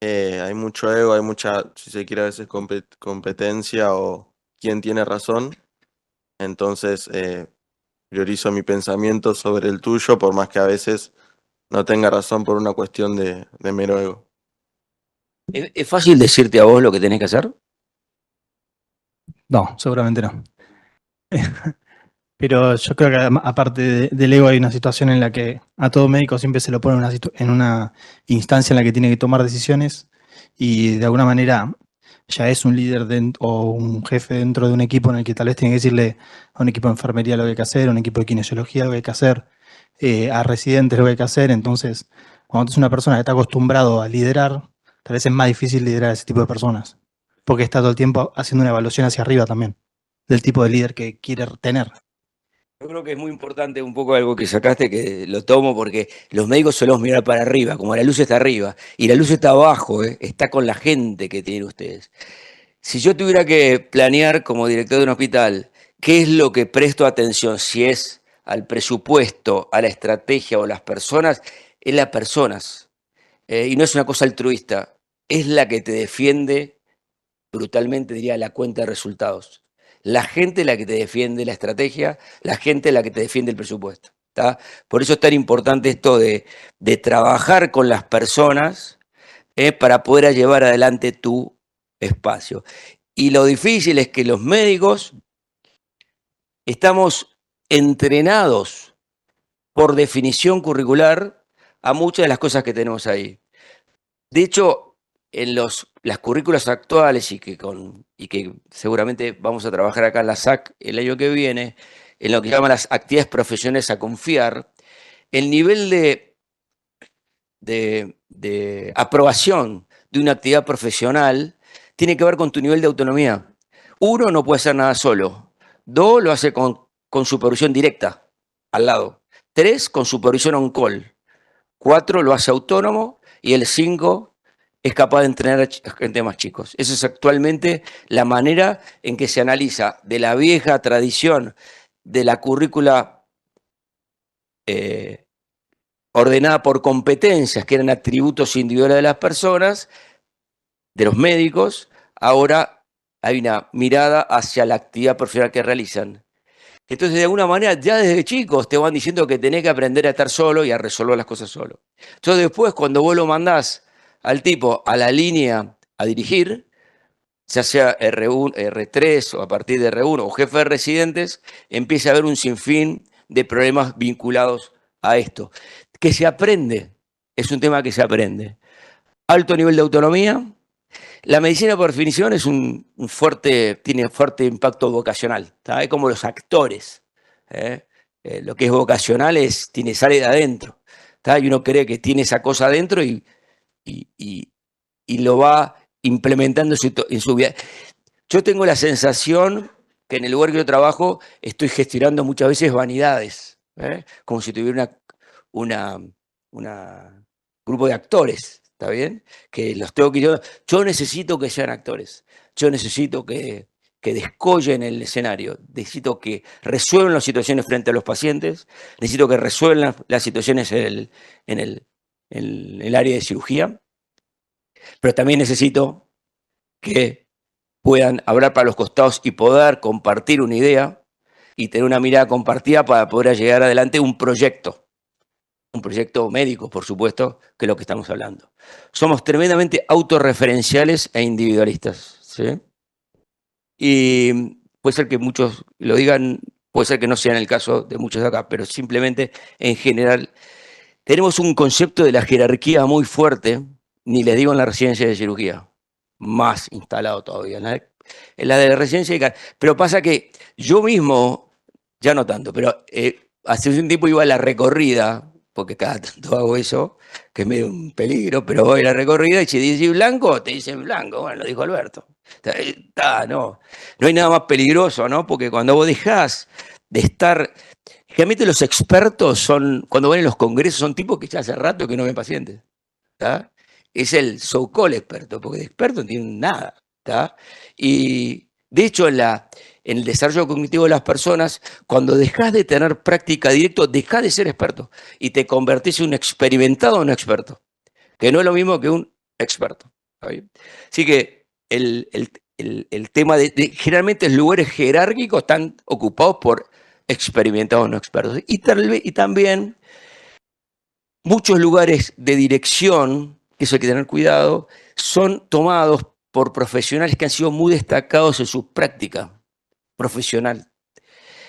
Hay mucho ego, hay mucha, si se quiere, a veces competencia o quién tiene razón. Entonces, priorizo mi pensamiento sobre el tuyo, por más que a veces no tenga razón por una cuestión de mero ego. ¿Es fácil decirte a vos lo que tenés que hacer? No, seguramente no. Pero yo creo que aparte del ego hay una situación en la que a todo médico siempre se lo pone en una instancia en la que tiene que tomar decisiones y de alguna manera ya es un líder o un jefe dentro de un equipo en el que tal vez tiene que decirle a un equipo de enfermería lo que hay que hacer, a un equipo de kinesiología lo que hay que hacer, a residentes lo que hay que hacer. Entonces, cuando es una persona que está acostumbrado a liderar, tal vez es más difícil liderar a ese tipo de personas, porque está todo el tiempo haciendo una evaluación hacia arriba también, del tipo de líder que quiere tener. Yo creo que es muy importante un poco algo que sacaste, que lo tomo porque los médicos solemos mirar para arriba, como la luz está arriba, y la luz está abajo, está con la gente que tienen ustedes. Si yo tuviera que planear como director de un hospital, ¿qué es lo que presto atención? Si es al presupuesto, a la estrategia o a las personas, es las personas. Y no es una cosa altruista, es la que te defiende brutalmente, diría, la cuenta de resultados. La gente es la que te defiende la estrategia, la gente es la que te defiende el presupuesto. ¿Tá? Por eso es tan importante esto de trabajar con las personas para poder llevar adelante tu espacio. Y lo difícil es que los médicos estamos entrenados por definición curricular a muchas de las cosas que tenemos ahí. De hecho, en las currículas actuales y que seguramente vamos a trabajar acá en la SAC el año que viene, en lo que llaman las actividades profesionales a confiar, el nivel de aprobación de una actividad profesional tiene que ver con tu nivel de autonomía. 1, no puede hacer nada solo. 2, lo hace con supervisión directa, al lado. 3, con supervisión on call. 4, lo hace autónomo. Y el 5, es capaz de entrenar a gente más chicos. Esa es actualmente la manera en que se analiza de la vieja tradición de la currícula ordenada por competencias, que eran atributos individuales de las personas, de los médicos. Ahora hay una mirada hacia la actividad profesional que realizan. Entonces, de alguna manera, ya desde chicos te van diciendo que tenés que aprender a estar solo y a resolver las cosas solo. Entonces, después, cuando vos lo mandás al tipo a la línea a dirigir, ya sea R1, R3 o a partir de R1 o jefe de residentes, empieza a haber un sinfín de problemas vinculados a esto. Que se aprende, es un tema que se aprende. Alto nivel de autonomía. La medicina, por definición, es tiene fuerte impacto vocacional. Es como los actores. Lo que es vocacional sale de adentro. Y uno cree que tiene esa cosa adentro y lo va implementando en su vida. Yo tengo la sensación que en el lugar que yo trabajo estoy gestionando muchas veces vanidades, como si tuviera un grupo de actores, ¿está bien? Que los tengo que yo necesito que sean actores, yo necesito que descollen el escenario, necesito que resuelvan las situaciones frente a los pacientes, necesito que resuelvan las situaciones en el área de cirugía, pero también necesito que puedan hablar para los costados y poder compartir una idea y tener una mirada compartida para poder llegar adelante un proyecto médico, por supuesto, que es lo que estamos hablando. Somos tremendamente autorreferenciales e individualistas, ¿sí? Y puede ser que muchos lo digan, puede ser que no sea en el caso de muchos de acá, pero simplemente en general tenemos un concepto de la jerarquía muy fuerte, ni les digo en la residencia de cirugía, más instalado todavía, en la de la residencia, pero pasa que yo mismo, ya no tanto, pero hace un tiempo iba a la recorrida, porque cada tanto hago eso, que es medio un peligro, pero voy a la recorrida y si dice blanco, te dicen blanco, bueno, lo dijo Alberto. No hay nada más peligroso, ¿no? Porque cuando vos dejás de estar... Generalmente los expertos cuando van en los congresos, son tipos que ya hace rato que no ven pacientes. ¿Tá? Es el so-called experto, porque de experto no tienen nada. ¿Tá? Y de hecho, en el desarrollo cognitivo de las personas, cuando dejas de tener práctica directa, dejas de ser experto y te convertís en un experimentado o un experto, que no es lo mismo que un experto. ¿Está bien? Así que el tema generalmente los lugares jerárquicos están ocupados por experimentados no expertos. Y también muchos lugares de dirección, que eso hay que tener cuidado, son tomados por profesionales que han sido muy destacados en su práctica profesional.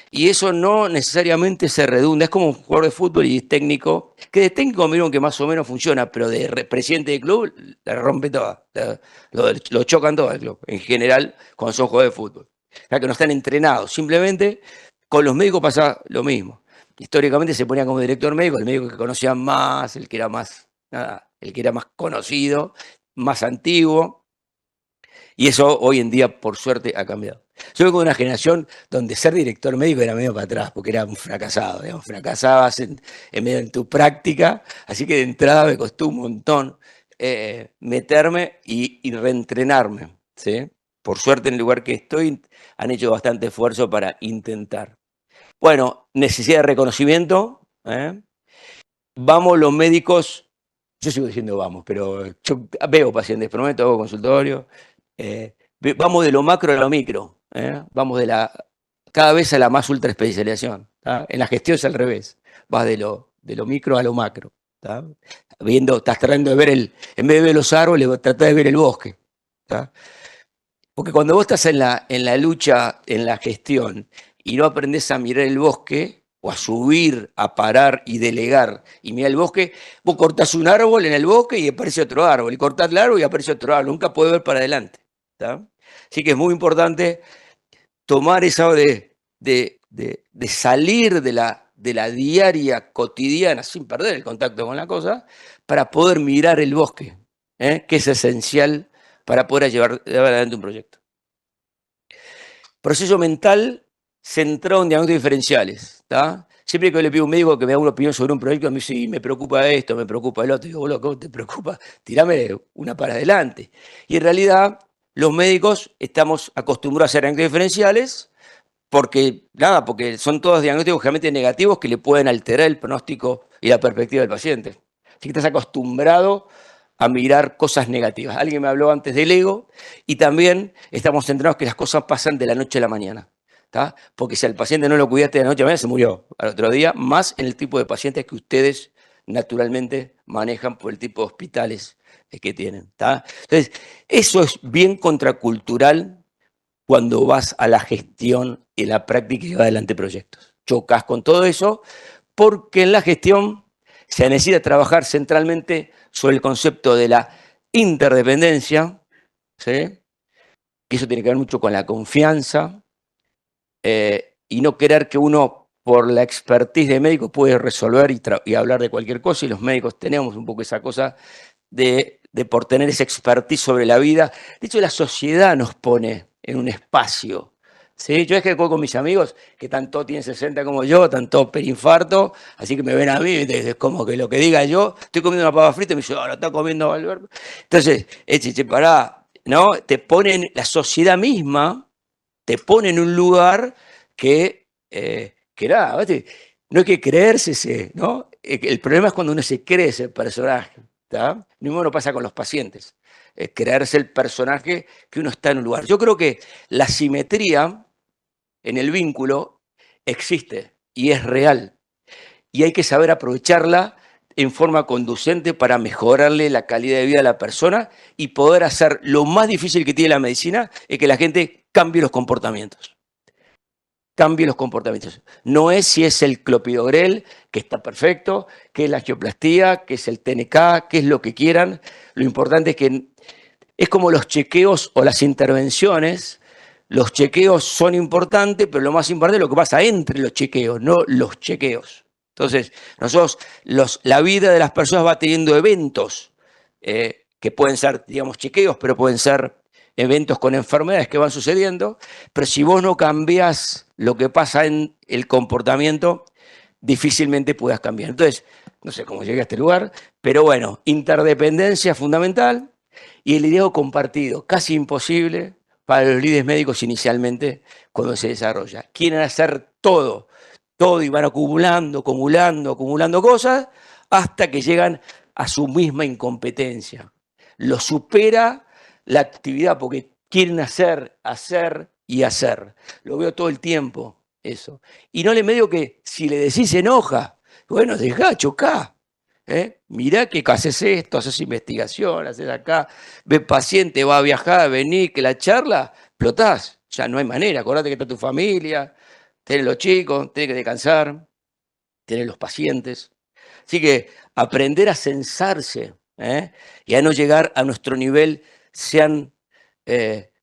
Y eso no necesariamente se redunda. Es como un jugador de fútbol y técnico, que de técnico vieron que más o menos funciona, pero de presidente de club la rompe toda. Lo chocan todo el club, en general, cuando son jugadores de fútbol. O sea, que no están entrenados. Simplemente con los médicos pasa lo mismo. Históricamente se ponía como director médico, el médico que conocía más, el que era más conocido, más antiguo. Y eso hoy en día, por suerte, ha cambiado. Yo vengo de una generación donde ser director médico era medio para atrás, porque era un fracasado, digamos, fracasabas en medio de tu práctica, así que de entrada me costó un montón meterme y reentrenarme, ¿sí? Por suerte, en el lugar que estoy, han hecho bastante esfuerzo para intentar. Bueno, necesidad de reconocimiento, ¿eh? Vamos los médicos, yo sigo diciendo vamos, pero yo veo pacientes, prometo, hago consultorio, vamos de lo macro a lo micro, vamos cada vez a la más ultra especialización. En la gestión es al revés, vas de lo micro a lo macro. Estás tratando de ver en vez de ver los árboles, tratás de ver el bosque. Porque cuando vos estás en la lucha, en la gestión, y no aprendés a mirar el bosque, o a subir, a parar y delegar, y mirar el bosque, vos cortás un árbol en el bosque y aparece otro árbol, y cortás el árbol y aparece otro árbol, nunca podés ver para adelante. Así que es muy importante tomar esa de salir de la diaria cotidiana sin perder el contacto con la cosa para poder mirar el bosque, que es esencial para poder llevar adelante un proyecto. Proceso mental centrado en diagnósticos diferenciales. Siempre que le pido a un médico que me da una opinión sobre un proyecto, me dice, sí, me preocupa esto, me preocupa el otro. Y digo, boludo, ¿cómo te preocupa? Tirame una para adelante. Y en realidad, los médicos estamos acostumbrados a hacer diagnósticos diferenciales porque son todos diagnósticos realmente negativos que le pueden alterar el pronóstico y la perspectiva del paciente. Así que estás acostumbrado a mirar cosas negativas. Alguien me habló antes del ego y también estamos centrados que las cosas pasan de la noche a la mañana. Porque si al paciente no lo cuidaste de la noche a la mañana, se murió al otro día, más en el tipo de pacientes que ustedes naturalmente manejan por el tipo de hospitales que tienen. Entonces, eso es bien contracultural cuando vas a la gestión y la práctica y llevas adelante proyectos. Chocas con todo eso porque en la gestión se necesita trabajar centralmente sobre el concepto de la interdependencia, ¿sí? Que eso tiene que ver mucho con la confianza, y no querer que uno, por la expertise de médico, puede resolver y hablar de cualquier cosa, y los médicos tenemos un poco esa cosa de por tener esa expertise sobre la vida. De hecho, la sociedad nos pone en un espacio. ¿Sí? Yo es que juego con mis amigos, que tanto tienen 60 como yo, tanto perinfarto, así que me ven a mí, es como que lo que diga yo, estoy comiendo una papa frita y me dicen, lo está comiendo Alberto. Entonces, pará, ¿no? Te ponen, la sociedad misma te pone en un lugar que nada, no hay que creérsese, ¿no? El problema es cuando uno se cree ese personaje, ¿tá? Lo mismo no pasa con los pacientes, creerse el personaje que uno está en un lugar. Yo creo que la simetría en el vínculo existe y es real, y hay que saber aprovecharla en forma conducente para mejorarle la calidad de vida a la persona y poder hacer lo más difícil que tiene la medicina, es que la gente cambie los comportamientos. Cambie los comportamientos. No es si es el clopidogrel, que está perfecto, que es la angioplastía, que es el TNK, que es lo que quieran. Lo importante es que es como los chequeos o las intervenciones. Los chequeos son importantes, pero lo más importante es lo que pasa entre los chequeos, no los chequeos. Entonces, nosotros, la vida de las personas va teniendo eventos que pueden ser, digamos, chequeos, pero pueden ser eventos con enfermedades que van sucediendo, pero si vos no cambiás lo que pasa en el comportamiento, difícilmente puedas cambiar. Entonces, no sé cómo llegué a este lugar, pero bueno, interdependencia fundamental y el liderazgo compartido, casi imposible para los líderes médicos inicialmente cuando se desarrolla. Quieren hacer todo y van acumulando cosas hasta que llegan a su misma incompetencia. Lo supera la actividad, porque quieren hacer, hacer y hacer. Lo veo todo el tiempo, eso. Y no le medio que si le decís se enoja, bueno, dejá, chocá. Mirá que haces esto, haces investigación, haces acá, ves paciente, va a viajar, venir, que la charla, explotás. Ya no hay manera, acordate que está tu familia, tenés los chicos, tenés que descansar, tenés los pacientes. Así que aprender a censarse y a no llegar a nuestro nivel, sean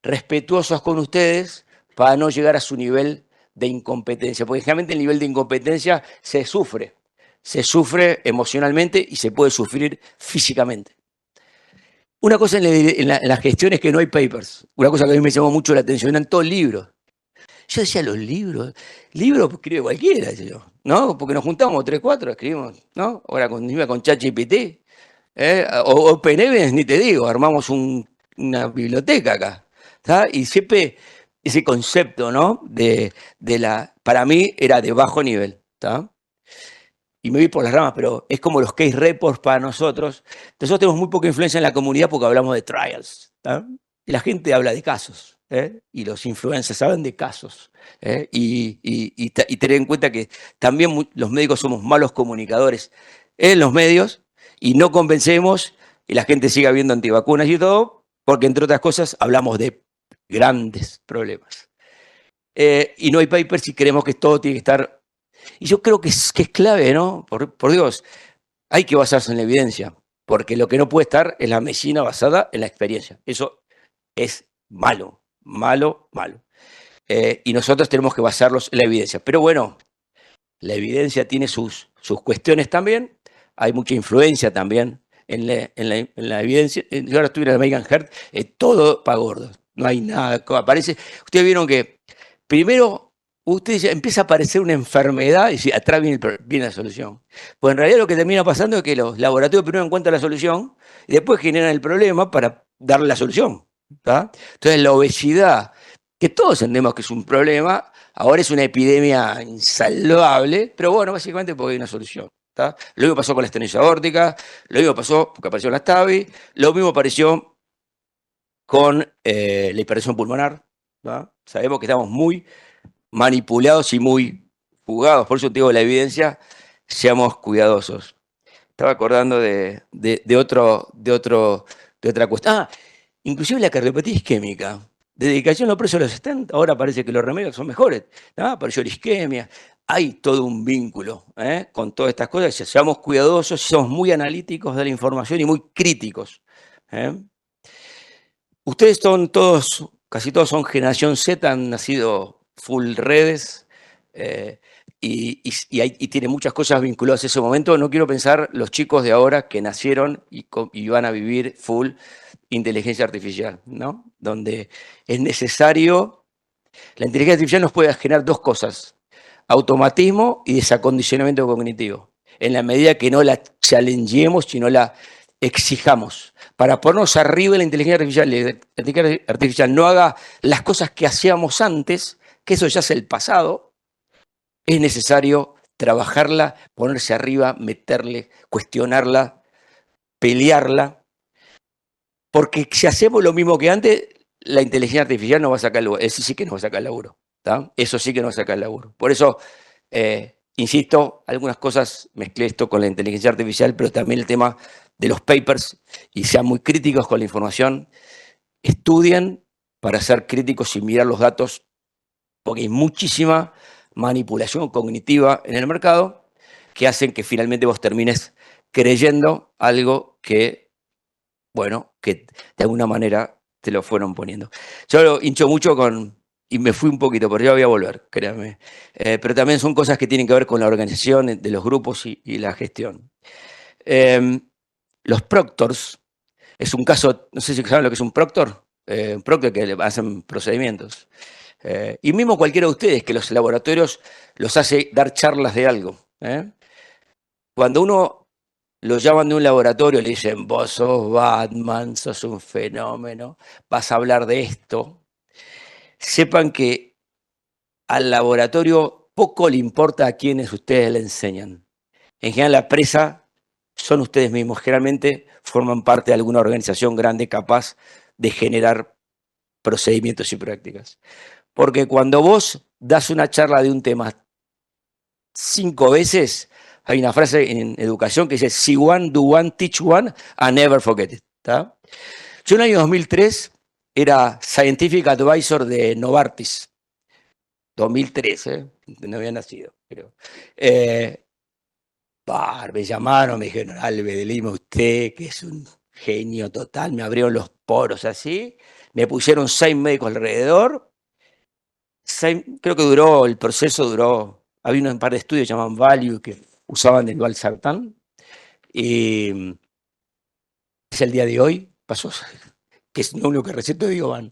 respetuosos con ustedes para no llegar a su nivel de incompetencia, porque generalmente el nivel de incompetencia se sufre emocionalmente y se puede sufrir físicamente. Una cosa en la gestión es que no hay papers, una cosa que a mí me llamó mucho la atención, eran todos libros. Yo decía, los libros escribe cualquiera, decía yo, ¿no? Porque nos juntamos 3, 4, escribimos, ¿no? Ahora iba con ChatGPT, o OpenEvidence, ni te digo, armamos una biblioteca acá, ¿tá? Y siempre ese concepto, ¿no? Para mí era de bajo nivel, ¿tá? Y me voy por las ramas, pero es como los case reports para nosotros. Nosotros tenemos muy poca influencia en la comunidad porque hablamos de trials, ¿tá? Y la gente habla de casos, y los influencers saben de casos. Y tener en cuenta que también los médicos somos malos comunicadores en los medios y no convencemos y la gente sigue viendo antivacunas y todo, porque entre otras cosas hablamos de grandes problemas. Y no hay papers y creemos que todo tiene que estar... Y yo creo que es clave, ¿no? Por Dios, hay que basarse en la evidencia, porque lo que no puede estar es la medicina basada en la experiencia. Eso es malo, malo, malo. Y nosotros tenemos que basarlos en la evidencia. Pero bueno, la evidencia tiene sus cuestiones también. Hay mucha influencia también en la evidencia. Yo ahora estuve en el American Heart, todo para gordos. No hay nada. Aparece. Ustedes vieron que primero usted empieza a aparecer una enfermedad y dice, atrás viene la solución. Pues en realidad lo que termina pasando es que los laboratorios primero encuentran la solución y después generan el problema para darle la solución. ¿Tá? Entonces la obesidad, que todos entendemos que es un problema, ahora es una epidemia insalvable, pero bueno, básicamente porque hay una solución. ¿Tá? Lo mismo pasó con la estenosis aórtica, lo mismo pasó porque apareció la TAVI, lo mismo apareció con la hipertensión pulmonar. ¿Tá? Sabemos que estamos muy manipulados y muy jugados, por eso te digo, la evidencia, seamos cuidadosos. Estaba acordando de otra cuestión. Inclusive la cardiopatía isquémica. De dedicación a los precios de los 70, ahora parece que los remedios son mejores. ¿No? Apareció la isquemia. Hay todo un vínculo con todas estas cosas. Seamos cuidadosos, seamos muy analíticos de la información y muy críticos. Ustedes son todos, casi todos son generación Z, han nacido full redes y tiene muchas cosas vinculadas a ese momento. No quiero pensar los chicos de ahora que nacieron y van a vivir full inteligencia artificial, ¿no? Donde es necesario, la inteligencia artificial nos puede generar dos cosas, automatismo y desacondicionamiento cognitivo, en la medida que no la challengeemos y no la exijamos. Para ponernos arriba de la inteligencia artificial no haga las cosas que hacíamos antes, que eso ya es el pasado, es necesario trabajarla, ponerse arriba, meterle, cuestionarla, pelearla, porque si hacemos lo mismo que antes, la inteligencia artificial nos va a sacar el laburo. Eso sí que nos va a sacar el laburo. ¿Tá? Eso sí que nos va a sacar el laburo. Por eso, insisto, algunas cosas mezclé esto con la inteligencia artificial, pero también el tema de los papers, y sean muy críticos con la información. Estudien para ser críticos y mirar los datos, porque hay muchísima manipulación cognitiva en el mercado que hacen que finalmente vos termines creyendo algo que, bueno, que de alguna manera te lo fueron poniendo. Yo lo hincho mucho y me fui un poquito, pero ya voy a volver, créanme. Pero también son cosas que tienen que ver con la organización de los grupos y la gestión. Los proctors, es un caso, no sé si saben lo que es un proctor que le hacen procedimientos. Y mismo cualquiera de ustedes que los laboratorios los hace dar charlas de algo. Cuando uno lo llaman de un laboratorio, le dicen, vos sos Batman, sos un fenómeno, vas a hablar de esto. Sepan que al laboratorio poco le importa a quienes ustedes le enseñan. En general la presa son ustedes mismos, generalmente forman parte de alguna organización grande capaz de generar procedimientos y prácticas. Porque cuando vos das una charla de un tema 5 veces, hay una frase en educación que dice, see one, do one, teach one, and never forget it. ¿Tá? Yo en el año 2003 era Scientific Advisor de Novartis. 2003, no había nacido, creo. Me llamaron, me dijeron, Alve de Lima, usted que es un genio total, me abrieron los poros así, me pusieron 6 médicos alrededor, creo que el proceso duró, había un par de estudios que llamaban Value que usaban el valsartán, y es el día de hoy, pasó, que es lo único que receto de Van,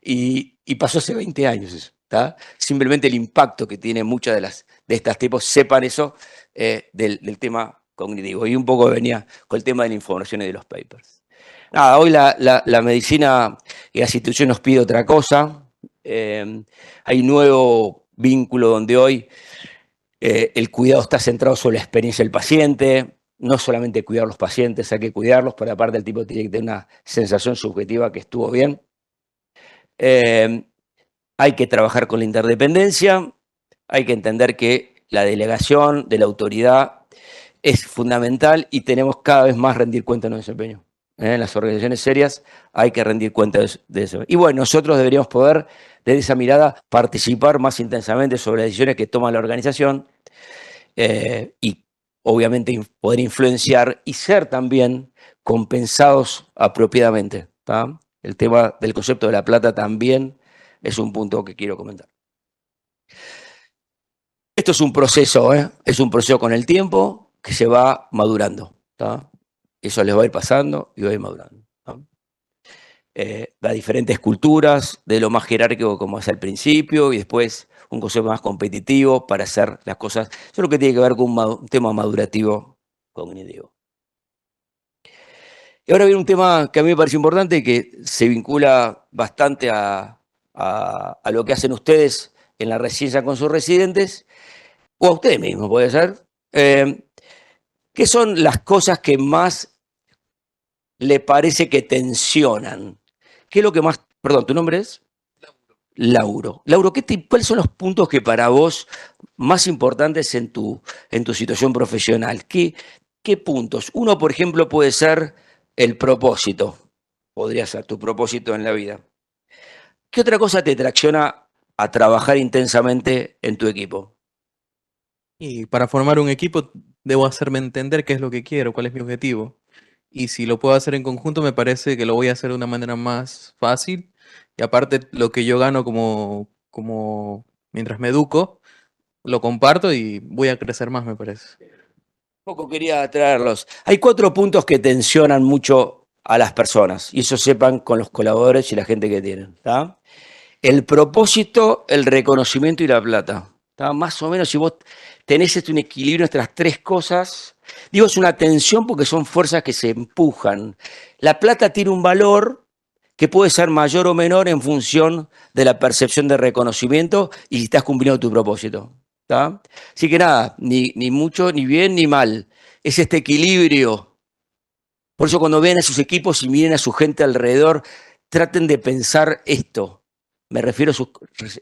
y pasó hace 20 años eso. ¿Tá? Simplemente el impacto que tiene muchas de estas tipos, sepan eso del tema cognitivo. Y un poco venía con el tema de la información y de los papers. Nada, hoy la medicina y las instituciones nos pide otra cosa. Hay un nuevo vínculo donde hoy el cuidado está centrado sobre la experiencia del paciente. No solamente cuidar a los pacientes, hay que cuidarlos, pero aparte el tipo tiene que tener una sensación subjetiva que estuvo bien. Hay que trabajar con la interdependencia, hay que entender que la delegación de la autoridad es fundamental y tenemos cada vez más rendir cuenta de nuestro desempeño. En las organizaciones serias hay que rendir cuenta de eso. Y bueno, nosotros deberíamos poder, desde esa mirada, participar más intensamente sobre las decisiones que toma la organización y obviamente poder influenciar y ser también compensados apropiadamente. ¿Tá? El tema del concepto de la plata también es un punto que quiero comentar. Esto es un proceso, es un proceso con el tiempo que se va madurando. ¿Tá? Eso les va a ir pasando y va a ir madurando. ¿Tá? Da diferentes culturas, de lo más jerárquico como es al principio y después un concepto más competitivo para hacer las cosas. Eso es lo que tiene que ver con un tema madurativo cognitivo. Y ahora viene un tema que a mí me parece importante y que se vincula bastante a lo que hacen ustedes en la residencia con sus residentes, o a ustedes mismos, puede ser. ¿Qué son las cosas que más le parece que tensionan? ¿Qué es lo que más... Perdón, ¿tu nombre es? Lauro. Lauro, ¿cuáles son los puntos que para vos más importantes en tu situación profesional? ¿Qué puntos? Uno, por ejemplo, puede ser el propósito. Podría ser tu propósito en la vida. ¿Qué otra cosa te tracciona a trabajar intensamente en tu equipo? Y para formar un equipo debo hacerme entender qué es lo que quiero, cuál es mi objetivo. Y si lo puedo hacer en conjunto, me parece que lo voy a hacer de una manera más fácil. Y aparte, lo que yo gano como mientras me educo, lo comparto y voy a crecer más, me parece. Poco quería traerlos. Hay 4 puntos que tensionan mucho a las personas, y eso sepan con los colaboradores y la gente que tienen. ¿Tá? El propósito, el reconocimiento y la plata. ¿Tá? Más o menos, si vos tenés un equilibrio entre las 3 cosas, digo, es una tensión porque son fuerzas que se empujan. La plata tiene un valor que puede ser mayor o menor en función de la percepción de reconocimiento y si estás cumpliendo tu propósito. ¿Tá? Así que nada, ni mucho, ni bien, ni mal. Es este equilibrio. Por eso cuando vean a sus equipos y miren a su gente alrededor, traten de pensar esto. Me refiero a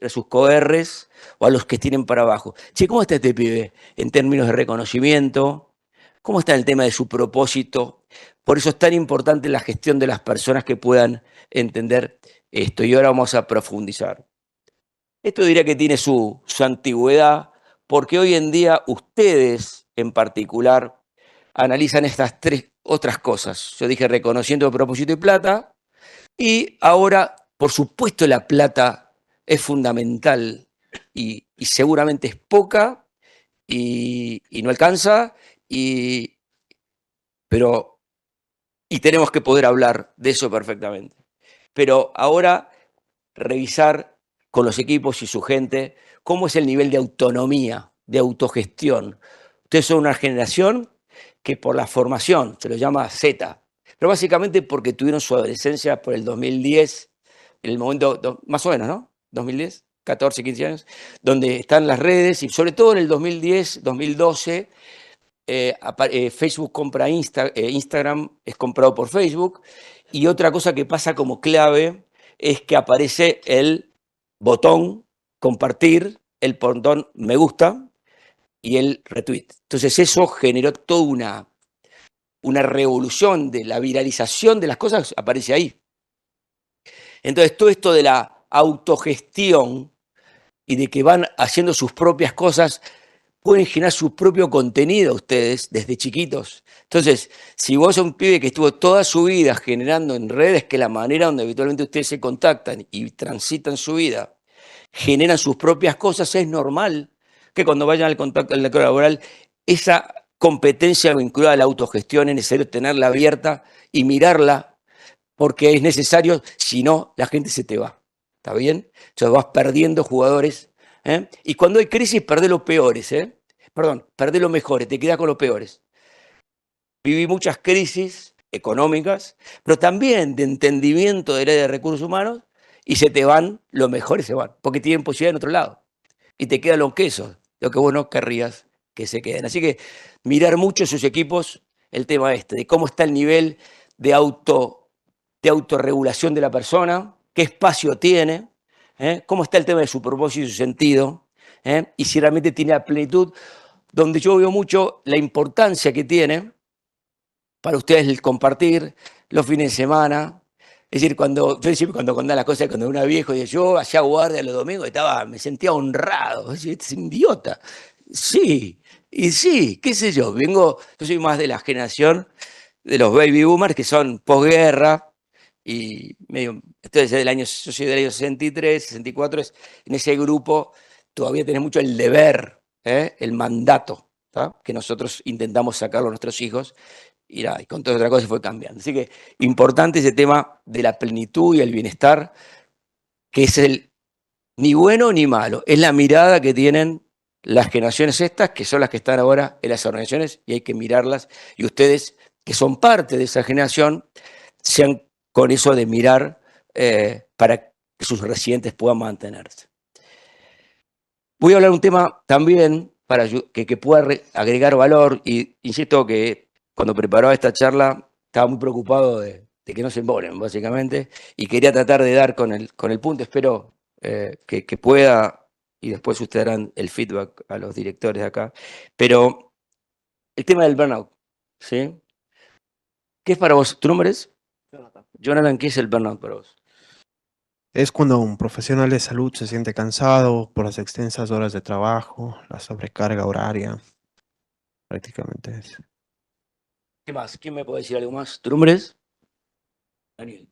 sus coRs o a los que tienen para abajo. Che, ¿cómo está este pibe en términos de reconocimiento? ¿Cómo está el tema de su propósito? Por eso es tan importante la gestión de las personas que puedan entender esto. Y ahora vamos a profundizar. Esto diría que tiene su antigüedad, porque hoy en día ustedes en particular analizan estas 3 otras cosas. Yo dije reconocimiento, propósito y plata, y ahora, por supuesto, la plata es fundamental y seguramente es poca y no alcanza, pero tenemos que poder hablar de eso perfectamente. Pero ahora revisar con los equipos y su gente cómo es el nivel de autonomía, de autogestión. Ustedes son una generación que por la formación se lo llama Z, pero básicamente porque tuvieron su adolescencia por el 2010, en el momento, más o menos, ¿no? 2010, 14, 15 años, donde están las redes y sobre todo en el 2010, 2012, Facebook compra Instagram, es comprado por Facebook. Y otra cosa que pasa como clave es que aparece el botón compartir, el botón me gusta y el retweet. Entonces eso generó toda una revolución de la viralización de las cosas, aparece ahí. Entonces todo esto de la autogestión y de que van haciendo sus propias cosas, pueden generar su propio contenido ustedes desde chiquitos. Entonces, si vos sos un pibe que estuvo toda su vida generando en redes, que la manera donde habitualmente ustedes se contactan y transitan su vida, generan sus propias cosas, es normal que cuando vayan al contacto al mercado laboral, esa competencia vinculada a la autogestión es necesario tenerla abierta y mirarla, porque es necesario, si no, la gente se te va. ¿Está bien? Entonces vas perdiendo jugadores. Y cuando hay crisis, perdés los peores. Perdón, perdés los mejores, te quedás con los peores. Viví muchas crisis económicas, pero también de entendimiento del área de recursos humanos, y se te van, los mejores se van, porque tienen posibilidad en otro lado. Y te quedan los quesos, lo que vos no querrías que se queden. Así que mirar mucho sus equipos, el tema de cómo está el nivel de autorregulación de la persona, qué espacio tiene, cómo está el tema de su propósito y su sentido, y si realmente tiene la plenitud, donde yo veo mucho la importancia que tiene para ustedes el compartir los fines de semana. Es decir, yo siempre cuando contaba las cosas, cuando era viejo, yo hacía guardia los domingos, me sentía honrado. Es decir, este es idiota. Sí, y sí, qué sé yo, yo soy más de la generación de los baby boomers, que son posguerra, y entonces yo soy del año 63, 64, en ese grupo todavía tenés mucho el deber, el mandato, ¿tá? Que nosotros intentamos sacarlo a nuestros hijos, y con toda otra cosa se fue cambiando. Así que importante ese tema de la plenitud y el bienestar, que es ni bueno ni malo, es la mirada que tienen las generaciones estas, que son las que están ahora en las organizaciones, y hay que mirarlas, y ustedes, que son parte de esa generación, sean con eso de mirar para que sus residentes puedan mantenerse. Voy a hablar de un tema también para que pueda agregar valor, y insisto que cuando preparaba esta charla estaba muy preocupado de que no se embolen, básicamente, y quería tratar de dar con el punto. Espero que pueda, y después ustedes darán el feedback a los directores de acá. Pero el tema del burnout, ¿sí? ¿Qué es para vos? ¿Tu nombre es? Jonathan, ¿qué es el burnout para vos? Es cuando un profesional de salud se siente cansado por las extensas horas de trabajo, la sobrecarga horaria. Prácticamente es. ¿Qué más? ¿Quién me puede decir algo más? ¿Tu nombre es? Daniel.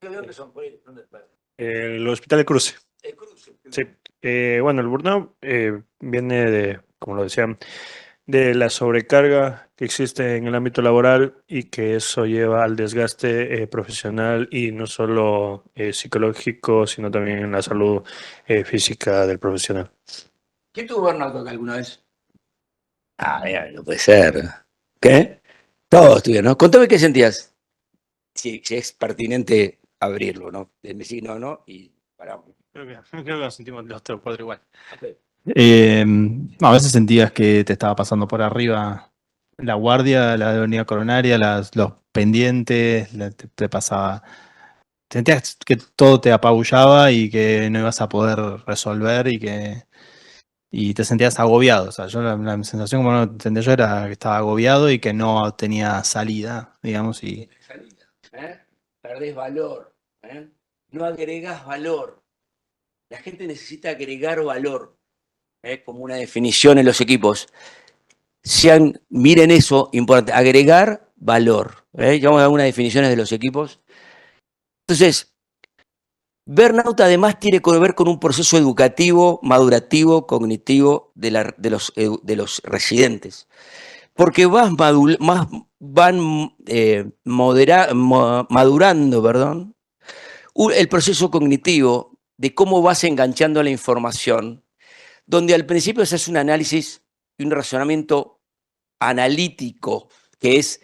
¿De dónde son? El Hospital de Cruce. El Cruce. Sí. Bueno, el burnout viene de, como lo decían, de la sobrecarga que existe en el ámbito laboral, y que eso lleva al desgaste profesional, y no solo psicológico, sino también en la salud física del profesional. ¿Quién tuvo burnout acá alguna vez? Mira, no puede ser. ¿Qué? Todos tuvieron, ¿no? Contame qué sentías. Si es pertinente abrirlo, ¿no? Decir no, y paramos. Creo que lo sentimos los tres cuatro igual. Okay. A veces sentías que te estaba pasando por arriba la guardia, la avenida coronaria, los pendientes, te pasaba. Sentías que todo te apabullaba y que no ibas a poder resolver y te sentías agobiado. O sea, la sensación, como no entendía yo, era que estaba agobiado y que no tenía salida, digamos. Perdés valor. No agregás valor. La gente necesita agregar valor. Como una definición en los equipos. Miren eso, importante, agregar valor. Ya vamos a dar unas definiciones de los equipos. Entonces, burnout además tiene que ver con un proceso educativo, madurativo, cognitivo de los residentes. Porque van madurando, el proceso cognitivo de cómo vas enganchando la información, donde al principio se hace un análisis y un razonamiento analítico, que es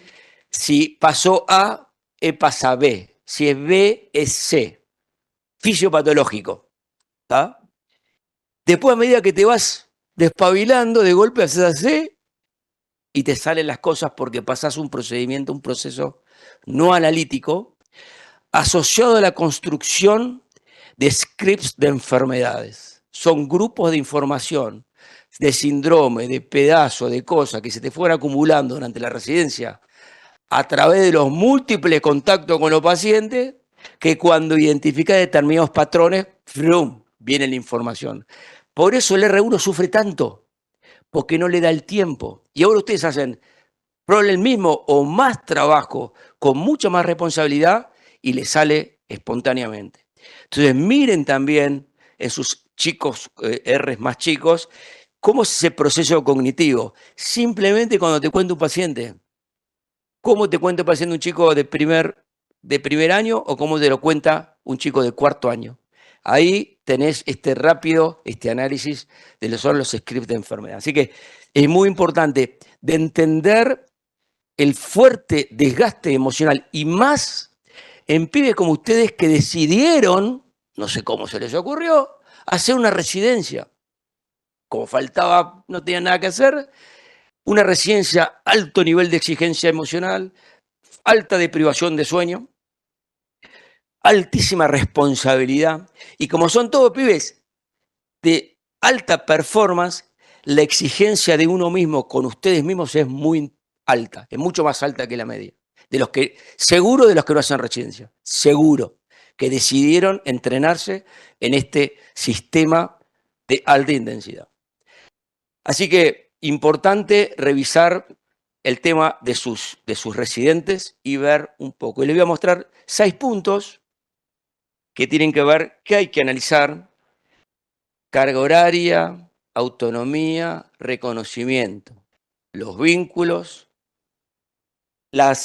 si pasó A, pasa B, si es B, es C, fisiopatológico. ¿Tá? Después, a medida que te vas despabilando, de golpe haces a C y te salen las cosas porque pasás un proceso no analítico asociado a la construcción de scripts de enfermedades. Son grupos de información, de síndrome, de pedazos, de cosas que se te fueron acumulando durante la residencia a través de los múltiples contactos con los pacientes, que cuando identifica determinados patrones, ¡frum!, viene la información. Por eso el R1 sufre tanto, porque no le da el tiempo. Y ahora ustedes hacen probablemente el mismo o más trabajo, con mucha más responsabilidad, y les sale espontáneamente. Entonces miren también en sus chicos, R's más chicos, cómo es ese proceso cognitivo. Simplemente cuando te cuenta un paciente, cómo te cuenta un paciente un chico de primer año o cómo te lo cuenta un chico de cuarto año. Ahí tenés este rápido análisis de lo que son los scripts de enfermedad. Así que es muy importante de entender el fuerte desgaste emocional y más en pibes como ustedes que decidieron, no sé cómo se les ocurrió, hacer una residencia. Como faltaba, no tenían nada que hacer, una residencia, alto nivel de exigencia emocional, alta deprivación de sueño, altísima responsabilidad. Y como son todos pibes de alta performance, la exigencia de uno mismo con ustedes mismos es muy alta, es mucho más alta que la media. Seguro de los que no hacen residencia, seguro que decidieron entrenarse en este sistema de alta intensidad. Así que importante revisar el tema de sus residentes y ver un poco. Y les voy a mostrar 6 puntos que tienen que ver, que hay que analizar: carga horaria, autonomía, reconocimiento, los vínculos, la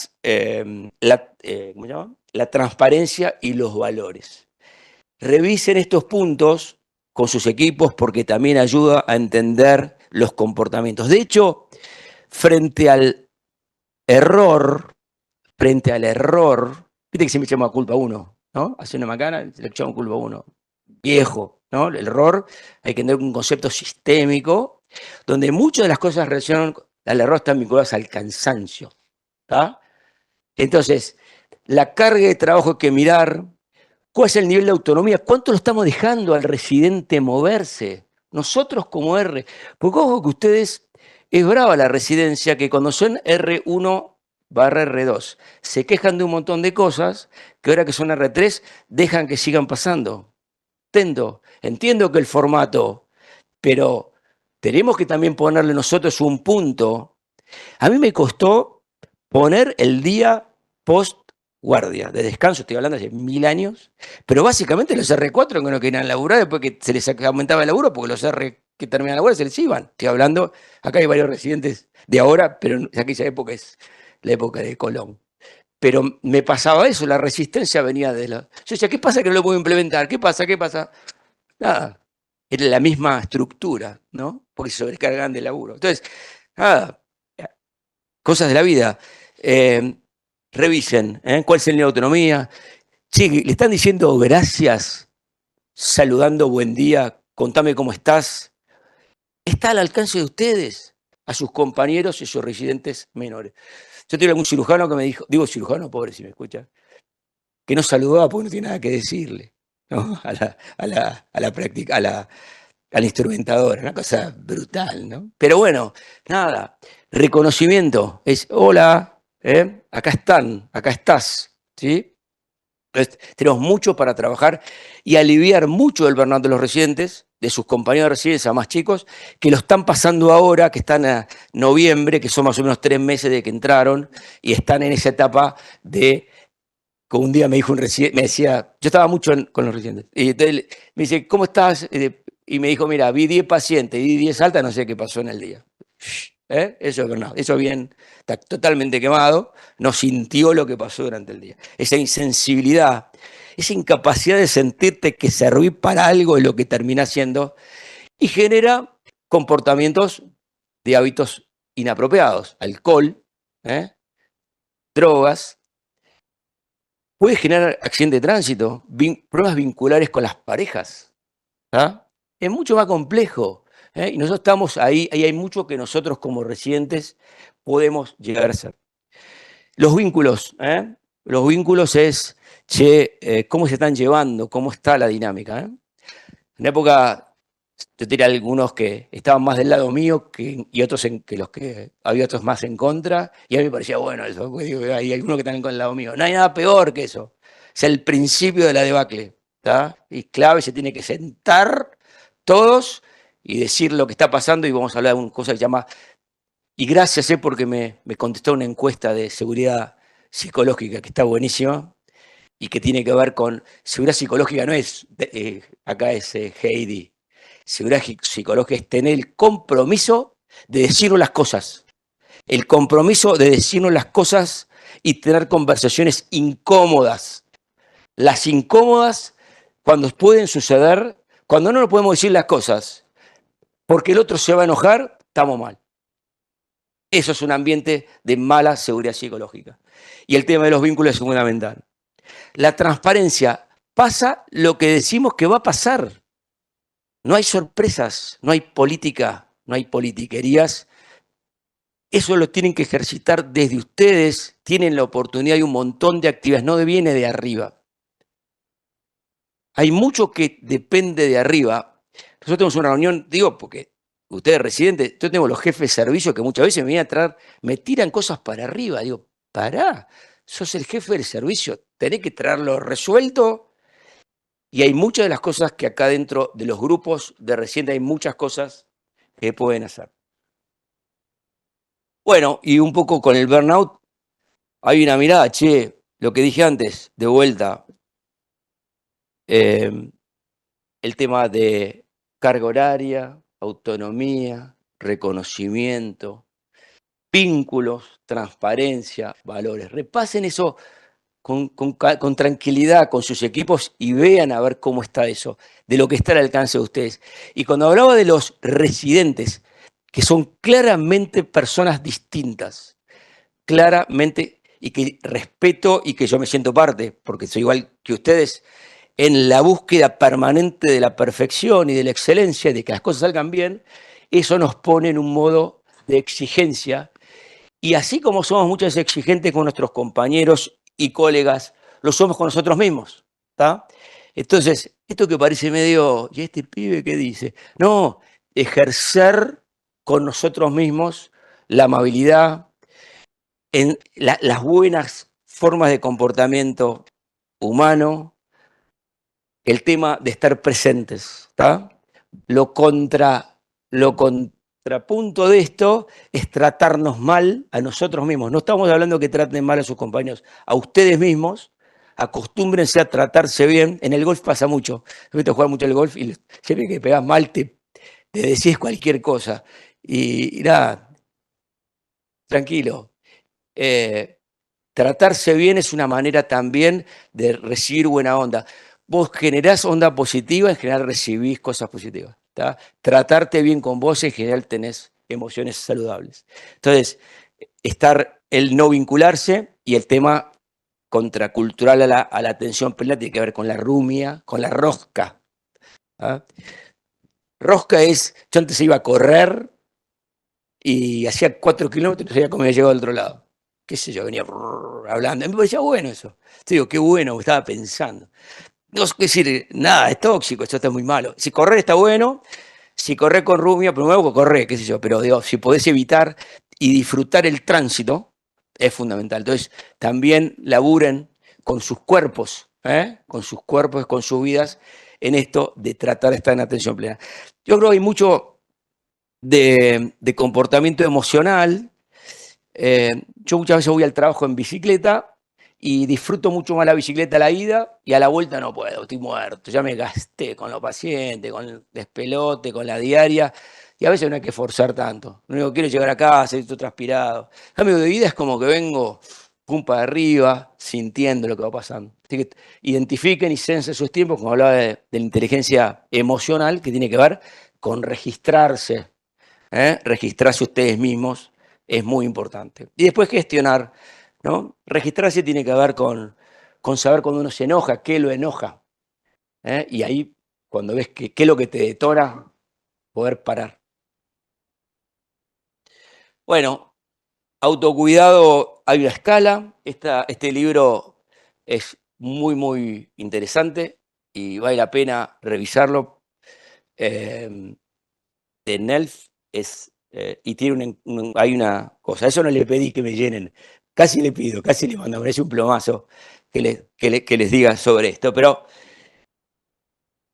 transparencia y los valores. Revisen estos puntos con sus equipos porque también ayuda a entender los comportamientos. De hecho, frente al error, viste que siempre echamos culpa a uno, ¿no? Hace una macana, le echamos culpa a uno. Viejo, ¿no? El error, hay que tener un concepto sistémico, donde muchas de las cosas relacionadas al error están vinculadas al cansancio. ¿Tá? Entonces, la carga de trabajo hay que mirar, cuál es el nivel de autonomía, cuánto lo estamos dejando al residente moverse, nosotros como R, porque ojo que ustedes, es brava la residencia que cuando son R1/R2 se quejan de un montón de cosas, que ahora que son R3 dejan que sigan pasando. Entiendo que el formato, pero tenemos que también ponerle nosotros un punto. A mí me costó poner el día post guardia, de descanso, estoy hablando hace 1000 años, pero básicamente los R4 que no querían laburar después que se les aumentaba el laburo, porque los R que terminan la guardia se les iban. Estoy hablando, acá hay varios residentes de ahora, pero en aquella época es la época de Colón. Pero me pasaba eso, la resistencia venía de la... Yo decía, ¿qué pasa que no lo puedo implementar? ¿Qué pasa? Nada, era la misma estructura, ¿no? Porque se sobrecargan de laburo. Entonces, nada, cosas de la vida. Revisen cuál es el nivel de autonomía. Sí, le están diciendo gracias, saludando buen día, contame cómo estás. Está al alcance de ustedes, a sus compañeros y sus residentes menores. Yo tuve algún cirujano que me dijo, digo cirujano, pobre si me escucha, que no saludaba porque no tiene nada que decirle, ¿no? a la instrumentadora, una cosa brutal, ¿no? Pero bueno, nada, reconocimiento es hola, acá estás, ¿sí? Entonces, tenemos mucho para trabajar y aliviar mucho el burnout de los residentes, de sus compañeros de residencia más chicos, que lo están pasando ahora, que están a noviembre, que son más o menos 3 meses de que entraron, y están en esa etapa de... Un día me dijo un residente, me decía, yo estaba mucho con los residentes, y entonces me dice, ¿cómo estás? Y me dijo, mira, vi 10 pacientes, vi 10 altas, no sé qué pasó en el día. Eso es verdad, eso bien, está totalmente quemado, no sintió lo que pasó durante el día. Esa insensibilidad, esa incapacidad de sentirte que serví para algo es lo que termina siendo y genera comportamientos de hábitos inapropiados, alcohol, drogas, puede generar accidente de tránsito, pruebas vinculares con las parejas. Es mucho más complejo. Y nosotros estamos ahí hay mucho que nosotros como residentes podemos llegar a hacer. Los vínculos, los vínculos es, che, cómo se están llevando, cómo está la dinámica. En la época, yo tenía algunos que estaban más del lado mío y otros que los que había otros más en contra, y a mí me parecía bueno eso, porque digo, hay algunos que están con el lado mío. No hay nada peor que eso. Es el principio de la debacle. ¿Tá? Y clave, se tiene que sentar todos y decir lo que está pasando, y vamos a hablar de una cosa que se llama, y gracias porque me contestó una encuesta de seguridad psicológica que está buenísima y que tiene que ver con seguridad psicológica, no es, acá es Heidi, seguridad psicológica es tener el compromiso de decirnos las cosas, el compromiso de decirnos las cosas y tener conversaciones incómodas. Las incómodas, cuando pueden suceder, cuando no nos podemos decir las cosas, porque el otro se va a enojar, estamos mal. Eso es un ambiente de mala seguridad psicológica. Y el tema de los vínculos es fundamental. La transparencia, pasa lo que decimos que va a pasar. No hay sorpresas, no hay política, no hay politiquerías. Eso lo tienen que ejercitar desde ustedes, tienen la oportunidad, hay un montón de actividades, no viene de arriba. Hay mucho que depende de arriba. Nosotros tenemos una reunión, digo, porque ustedes residentes, yo tengo los jefes de servicio que muchas veces me vienen a traer, me tiran cosas para arriba. Digo, pará, sos el jefe del servicio, tenés que traerlo resuelto. Y hay muchas de las cosas que acá dentro de los grupos de residentes hay muchas cosas que pueden hacer. Bueno, y un poco con el burnout, hay una mirada, che, lo que dije antes, de vuelta, el tema de carga horaria, autonomía, reconocimiento, vínculos, transparencia, valores. Repasen eso con tranquilidad con sus equipos y vean a ver cómo está eso, de lo que está al alcance de ustedes. Y cuando hablaba de los residentes, que son claramente personas distintas, claramente, y que respeto y que yo me siento parte, porque soy igual que ustedes, en la búsqueda permanente de la perfección y de la excelencia, de que las cosas salgan bien, eso nos pone en un modo de exigencia. Y así como somos muchas veces exigentes con nuestros compañeros y colegas, lo somos con nosotros mismos. ¿Tá? Entonces, esto que parece medio, ¿y este pibe qué dice? No, ejercer con nosotros mismos la amabilidad, en las buenas formas de comportamiento humano, el tema de estar presentes. ¿Tá? Lo contrapunto de esto es tratarnos mal a nosotros mismos. No estamos hablando que traten mal a sus compañeros, a ustedes mismos. Acostúmbrense a tratarse bien. En el golf pasa mucho. Yo me jugar mucho el golf y siempre que pegás mal te decís cualquier cosa. Y nada, tranquilo. Tratarse bien es una manera también de recibir buena onda. Vos generás onda positiva, en general recibís cosas positivas. ¿Tá? Tratarte bien con vos, en general tenés emociones saludables. Entonces, el no vincularse y el tema contracultural a la atención plena tiene que ver con la rumia, con la rosca. ¿Tá? Rosca es, yo antes iba a correr y hacía 4 kilómetros y sabía cómo había llegado al otro lado. Qué sé yo, venía hablando. A mí me parecía bueno eso. Te digo, qué bueno, estaba pensando. No es decir, nada, es tóxico, esto está muy malo. Si correr está bueno, si correr con rumia, primero correr, qué sé yo, pero digo, si podés evitar y disfrutar el tránsito, es fundamental. Entonces, también laburen con sus cuerpos, con sus cuerpos, con sus vidas, en esto de tratar de estar en atención plena. Yo creo que hay mucho de comportamiento emocional. Yo muchas veces voy al trabajo en bicicleta y disfruto mucho más la bicicleta a la ida y a la vuelta no puedo, estoy muerto. Ya me gasté con los pacientes, con el despelote, con la diaria. Y a veces no hay que forzar tanto. Lo único que quiero es llegar a casa, estoy transpirado. Cambio de vida es como que vengo pum para arriba, sintiendo lo que va pasando. Así que identifiquen y censen sus tiempos, como hablaba de la inteligencia emocional, que tiene que ver con registrarse. Registrarse ustedes mismos es muy importante. Y después gestionar, ¿no? Registrarse tiene que ver con saber cuando uno se enoja, qué lo enoja. Y ahí, cuando ves qué es lo que te detona, poder parar. Bueno, autocuidado, hay una escala. Este libro es muy, muy interesante y vale la pena revisarlo. De NELF y tiene hay una cosa, eso no le pedí que me llenen, casi le pido, casi le mando, me parece un plomazo que les diga sobre esto, pero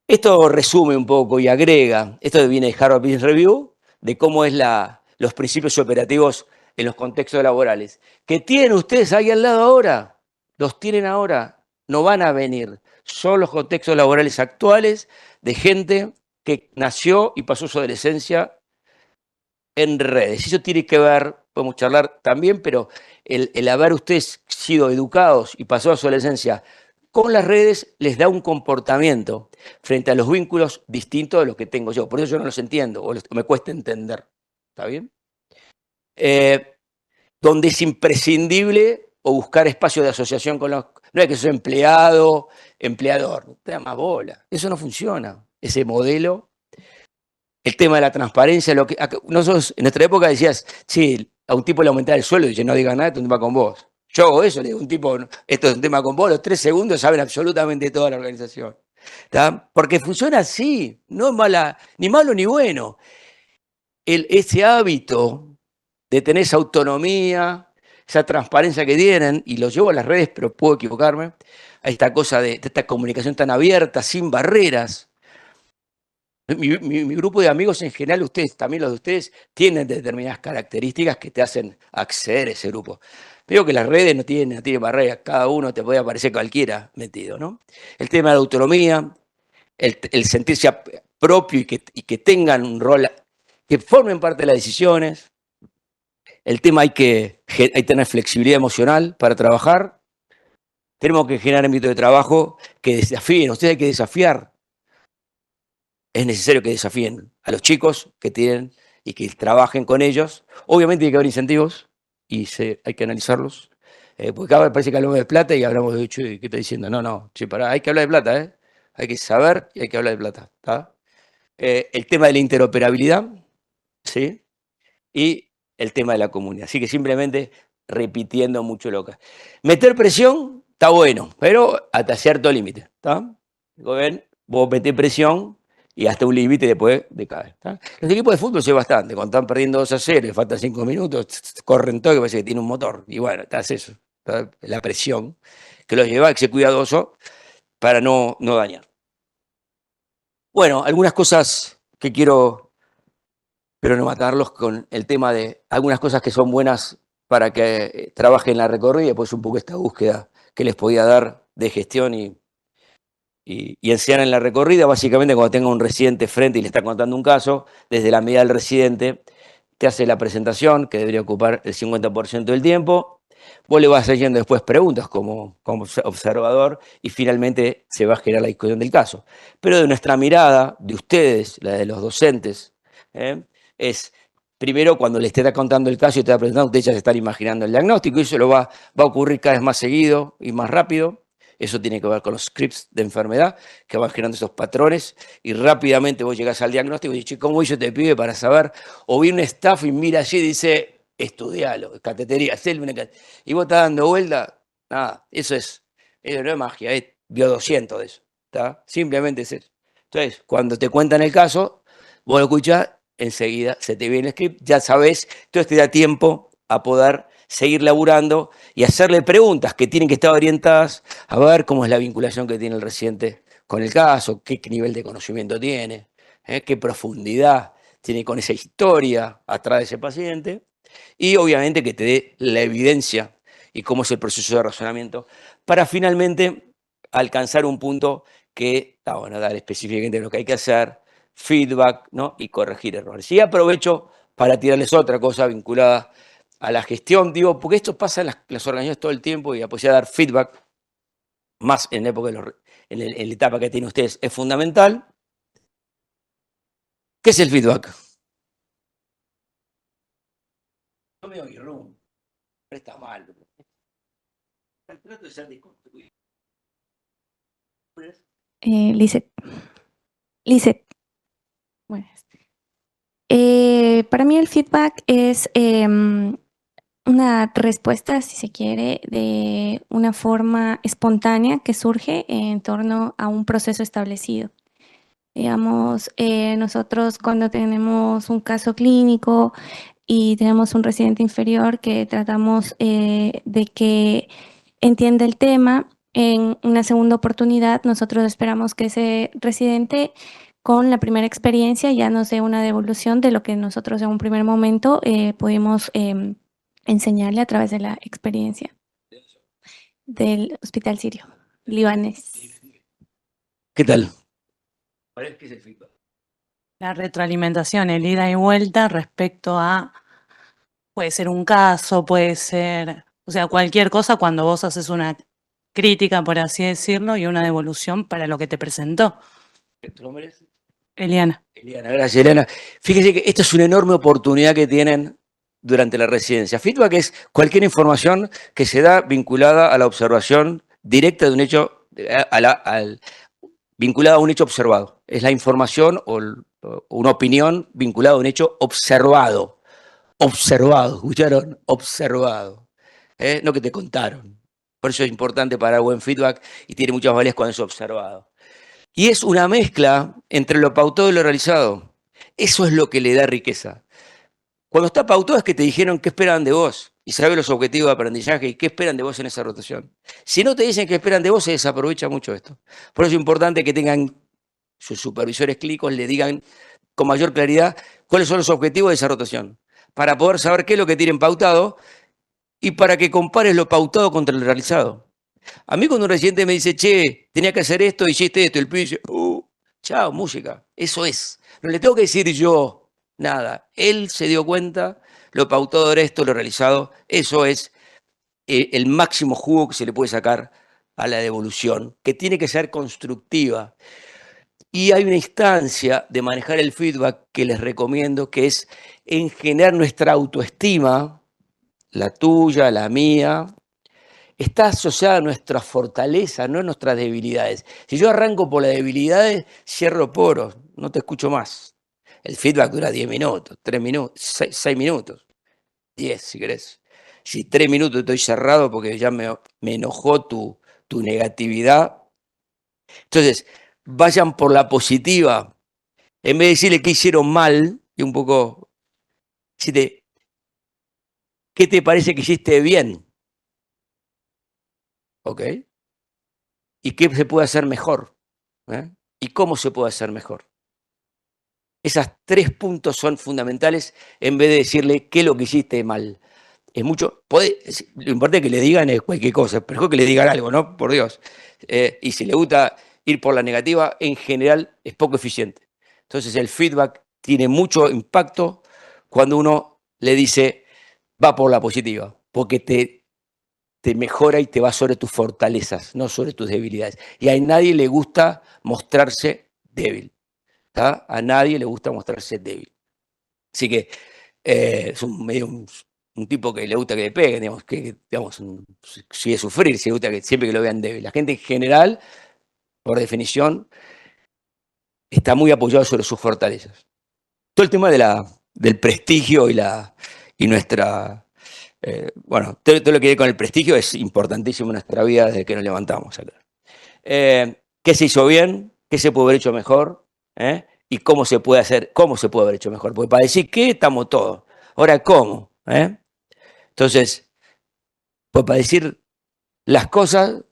esto resume un poco y agrega, esto viene de Harvard Business Review, de cómo es los principios operativos en los contextos laborales. ¿Que tienen ustedes ahí al lado ahora? Los tienen ahora, no van a venir. Son los contextos laborales actuales de gente que nació y pasó su adolescencia en redes. Eso tiene que ver, podemos charlar también, pero el haber ustedes sido educados y pasado su adolescencia con las redes les da un comportamiento frente a los vínculos distintos de los que tengo yo. Por eso yo no los entiendo o me cuesta entender. ¿Está bien? Donde es imprescindible o buscar espacio de asociación con los... No es que soy empleado, empleador, no te da más bola. Eso no funciona. Ese modelo, el tema de la transparencia, nosotros en nuestra época decías, sí, a un tipo le aumentaba el sueldo y dice, no digas nada, esto es un tema con vos. Yo hago eso, le digo a un tipo, esto es un tema con vos, los 3 segundos saben absolutamente toda la organización. ¿Tá? Porque funciona así, no es ni malo ni bueno. Ese hábito de tener esa autonomía, esa transparencia que tienen, y lo llevo a las redes, pero puedo equivocarme, a esta cosa de esta comunicación tan abierta, sin barreras. Mi grupo de amigos en general, ustedes, también los de ustedes, tienen determinadas características que te hacen acceder a ese grupo. Veo que las redes no tienen barreras, cada uno te puede aparecer cualquiera metido, ¿no? El tema de la autonomía, el sentirse propio y que tengan un rol, que formen parte de las decisiones. El tema hay que tener flexibilidad emocional para trabajar. Tenemos que generar ámbitos de trabajo que desafíen, ustedes hay que desafiar. Es necesario que desafíen a los chicos que tienen y que trabajen con ellos. Obviamente tiene que haber incentivos y hay que analizarlos. Porque cada vez parece que hablamos de plata y hablamos de, ¿qué está diciendo? No, pará, hay que hablar de plata, ¿eh? Hay que saber y hay que hablar de plata. ¿Tá? El tema de la interoperabilidad, ¿sí? Y el tema de la comunidad. Así que simplemente repitiendo mucho lo que... Meter presión está bueno, pero hasta cierto límite. ¿Tá? Vos metés presión y hasta un límite después decae. ¿Tá? Los equipos de fútbol se bastante. Cuando están perdiendo 2-0 y faltan 5 minutos, corren todo que parece que tiene un motor. Y bueno, estás eso. ¿Tá? La presión que los lleva a que ser cuidadoso para no dañar. Bueno, algunas cosas que quiero, pero no matarlos, con el tema de algunas cosas que son buenas para que trabajen la recorrida, y después un poco esta búsqueda que les podía dar de gestión y enseñar en la recorrida. Básicamente, cuando tenga un residente frente y le está contando un caso, desde la medida del residente, te hace la presentación, que debería ocupar el 50% del tiempo. Vos le vas haciendo después preguntas como observador y finalmente se va a generar la discusión del caso. Pero de nuestra mirada, de ustedes, la de los docentes, es primero cuando le esté contando el caso y te está presentando, ustedes ya se están imaginando el diagnóstico y eso lo va a ocurrir cada vez más seguido y más rápido. Eso tiene que ver con los scripts de enfermedad que van generando esos patrones y rápidamente vos llegás al diagnóstico y dices, ¿cómo hizo este pibe para saber? O viene un staff y mira allí y dice, estudialo, catetería, y vos estás dando vuelta, nada, eso no es magia, es bio 200 de eso, ¿tá? Simplemente es eso. Entonces, cuando te cuentan el caso, vos lo escuchás, enseguida se te viene el script, ya sabés, entonces te da tiempo a poder seguir laburando y hacerle preguntas que tienen que estar orientadas a ver cómo es la vinculación que tiene el residente con el caso, qué nivel de conocimiento tiene, qué profundidad tiene con esa historia atrás de ese paciente y obviamente que te dé la evidencia y cómo es el proceso de razonamiento para finalmente alcanzar un punto que está bueno, dar específicamente lo que hay que hacer, feedback, ¿no? Y corregir errores. Y aprovecho para tirarles otra cosa vinculada a la gestión, digo, porque esto pasa en las organizaciones todo el tiempo y la posibilidad de dar feedback, más en la época en la etapa que tienen ustedes, es fundamental. ¿Qué es el feedback? No me oí, Rum. Está mal. Trato de ser disconstruido. Lizeth. Bueno. Para mí el feedback es una respuesta, si se quiere, de una forma espontánea que surge en torno a un proceso establecido. Digamos, nosotros cuando tenemos un caso clínico y tenemos un residente inferior que tratamos de que entienda el tema, en una segunda oportunidad nosotros esperamos que ese residente con la primera experiencia ya nos dé una devolución de lo que nosotros en un primer momento pudimos enseñarle a través de la experiencia del Hospital Sirio Libanés. ¿Qué tal? La retroalimentación, el ida y vuelta respecto a, puede ser un caso, puede ser, o sea, cualquier cosa cuando vos haces una crítica, por así decirlo, y una devolución para lo que te presentó. ¿Tu nombre es? Eliana. Eliana, gracias, Eliana. Fíjese que esta es una enorme oportunidad que tienen durante la residencia. Feedback es cualquier información que se da vinculada a la observación directa de un hecho, vinculada a un hecho observado. Es la información o una opinión vinculada a un hecho observado. Observado, ¿escucharon? Observado. No que te contaron. Por eso es importante para dar buen feedback y tiene muchas valías cuando es observado. Y es una mezcla entre lo pautado y lo realizado. Eso es lo que le da riqueza. Cuando está pautado es que te dijeron qué esperan de vos y sabes los objetivos de aprendizaje y qué esperan de vos en esa rotación. Si no te dicen qué esperan de vos, se desaprovecha mucho esto. Por eso es importante que tengan sus supervisores clínicos, le digan con mayor claridad cuáles son los objetivos de esa rotación, para poder saber qué es lo que tienen pautado y para que compares lo pautado contra el realizado. A mí cuando un residente me dice, che, tenía que hacer esto, hiciste esto, el pibe dice, chao, música, eso es. No le tengo que decir yo nada. Él se dio cuenta, lo pautado era esto, lo realizado, eso es el máximo jugo que se le puede sacar a la devolución, que tiene que ser constructiva. Y hay una instancia de manejar el feedback que les recomiendo, que es en generar nuestra autoestima, la tuya, la mía, está asociada a nuestras fortalezas, no a nuestras debilidades. Si yo arranco por las debilidades, cierro poros, no te escucho más. El feedback dura 10 minutos, 3 minutos, 6 minutos, 10 si querés. Si 3 minutos estoy cerrado porque ya me enojó tu negatividad. Entonces, vayan por la positiva. En vez de decirle qué hicieron mal, y un poco, decirte, ¿qué te parece que hiciste bien? ¿Ok? ¿Y qué se puede hacer mejor? ¿Y cómo se puede hacer mejor? Esos 3 puntos son fundamentales en vez de decirle qué es lo que hiciste mal. Es mucho, lo importante es que le digan cualquier cosa, pero mejor que le digan algo, ¿no? Por Dios. Y si le gusta ir por la negativa, en general es poco eficiente. Entonces el feedback tiene mucho impacto cuando uno le dice, va por la positiva, porque te mejora y te va sobre tus fortalezas, no sobre tus debilidades. Y a nadie le gusta mostrarse débil. ¿Tá? A nadie le gusta mostrarse débil. Así que es un tipo que le gusta que le peguen, digamos, que sigue sufrir, si le gusta que siempre que lo vean débil. La gente en general, por definición, está muy apoyado sobre sus fortalezas. Todo el tema del prestigio y nuestra... bueno, todo lo que tiene con el prestigio es importantísimo en nuestra vida desde que nos levantamos. ¿Qué se hizo bien? ¿Qué se puede haber hecho mejor? Y cómo se puede haber hecho mejor. Porque para decir qué, estamos todos. Ahora, ¿cómo? Entonces, pues para decir las cosas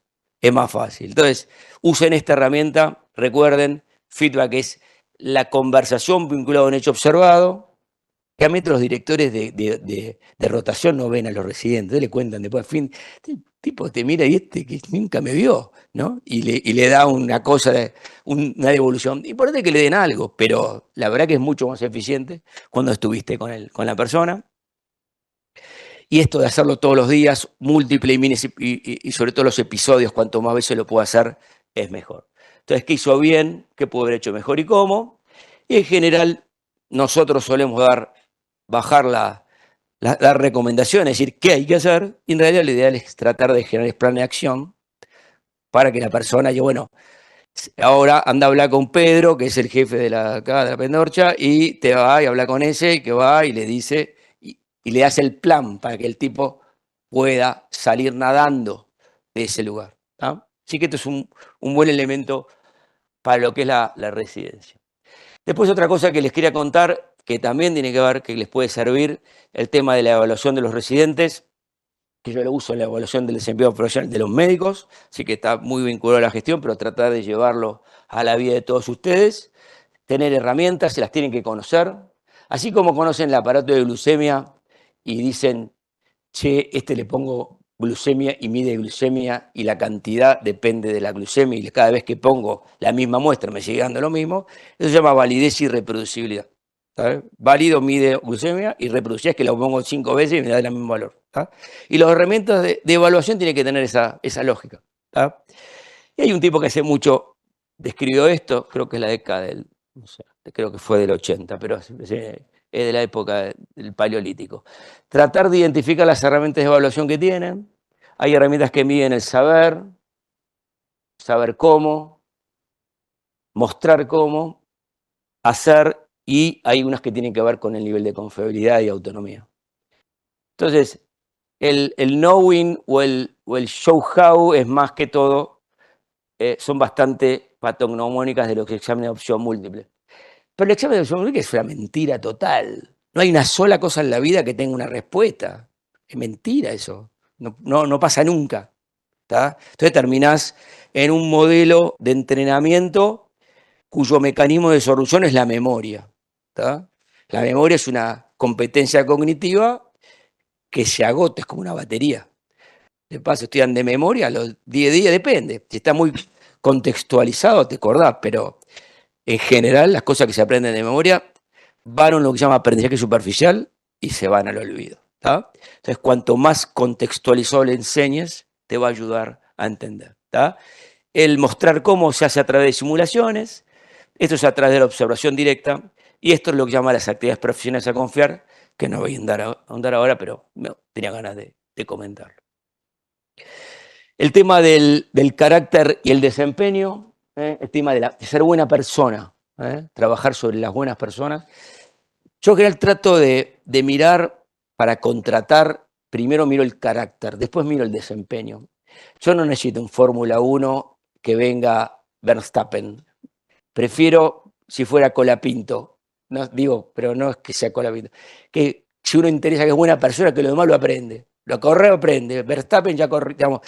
es más fácil. Entonces, usen esta herramienta, recuerden, feedback es la conversación vinculada a un hecho observado. Realmente los directores de rotación no ven a los residentes, le cuentan después, al fin, el tipo te mira y que nunca me vio, ¿no? Y le da una cosa, una devolución. Importante que le den algo, pero la verdad que es mucho más eficiente cuando estuviste con la persona. Y esto de hacerlo todos los días, múltiple y sobre todo los episodios, cuanto más veces lo puedo hacer, es mejor. Entonces, ¿qué hizo bien? ¿Qué pudo haber hecho mejor y cómo? Y en general, nosotros solemos bajar la recomendación, es decir, qué hay que hacer, y en realidad lo ideal es tratar de generar plan de acción para que la persona, bueno, ahora anda a hablar con Pedro, que es el jefe de la Pendorcha, y te va y habla con ese, que va y le dice, y le das el plan para que el tipo pueda salir nadando de ese lugar. ¿Tá? Así que esto es un buen elemento para lo que es la residencia. Después otra cosa que les quería contar, que también tiene que ver, que les puede servir, el tema de la evaluación de los residentes, que yo lo uso en la evaluación del desempeño profesional de los médicos, así que está muy vinculado a la gestión, pero tratar de llevarlo a la vida de todos ustedes, tener herramientas, se las tienen que conocer, así como conocen el aparato de glucemia y dicen, che, le pongo glucemia y mide glucemia y la cantidad depende de la glucemia y cada vez que pongo la misma muestra me sigue dando lo mismo, eso se llama validez y reproducibilidad. ¿Sabes? Válido mide glucemia y reproducibilidad es que lo pongo 5 veces y me da el mismo valor. ¿Tá? Y las herramientas de evaluación tienen que tener esa lógica. ¿Tá? Y hay un tipo que hace mucho describió esto, creo que es la década del, no sé, creo que fue del 80, pero es de la época del Paleolítico. Tratar de identificar las herramientas de evaluación que tienen. Hay herramientas que miden el saber cómo, mostrar cómo, hacer, y hay unas que tienen que ver con el nivel de confiabilidad y autonomía. Entonces, el knowing o el show how es más que todo, son bastante patognomónicas de lo que se llama de opción múltiple. Pero el examen de opción múltiple es una mentira total. No hay una sola cosa en la vida que tenga una respuesta. Es mentira eso. No pasa nunca. ¿Tá? Entonces terminás en un modelo de entrenamiento cuyo mecanismo de solución es la memoria. ¿Tá? La memoria es una competencia cognitiva que se agota, es como una batería. De paso, estudian de memoria, a los 10 días depende. Si está muy contextualizado, te acordás, pero en general las cosas que se aprenden de memoria van a lo que se llama aprendizaje superficial y se van al olvido. ¿Tá? Entonces, cuanto más contextualizado le enseñes, te va a ayudar a entender. ¿Tá? El mostrar cómo se hace a través de simulaciones, esto es a través de la observación directa, y esto es lo que llama las actividades profesionales a confiar, que no voy a ahondar ahora, pero tenía ganas de comentarlo. El tema del carácter y el desempeño, el tema de ser buena persona, trabajar sobre las buenas personas. Yo en general trato de mirar para contratar, primero miro el carácter, después miro el desempeño. Yo no necesito en Fórmula 1 que venga Verstappen. Prefiero si fuera Colapinto. No, digo, pero no es que sea Colapinto. Que si uno interesa que es buena persona, que lo demás lo aprende. Lo corre, aprende. Verstappen ya corre, digamos.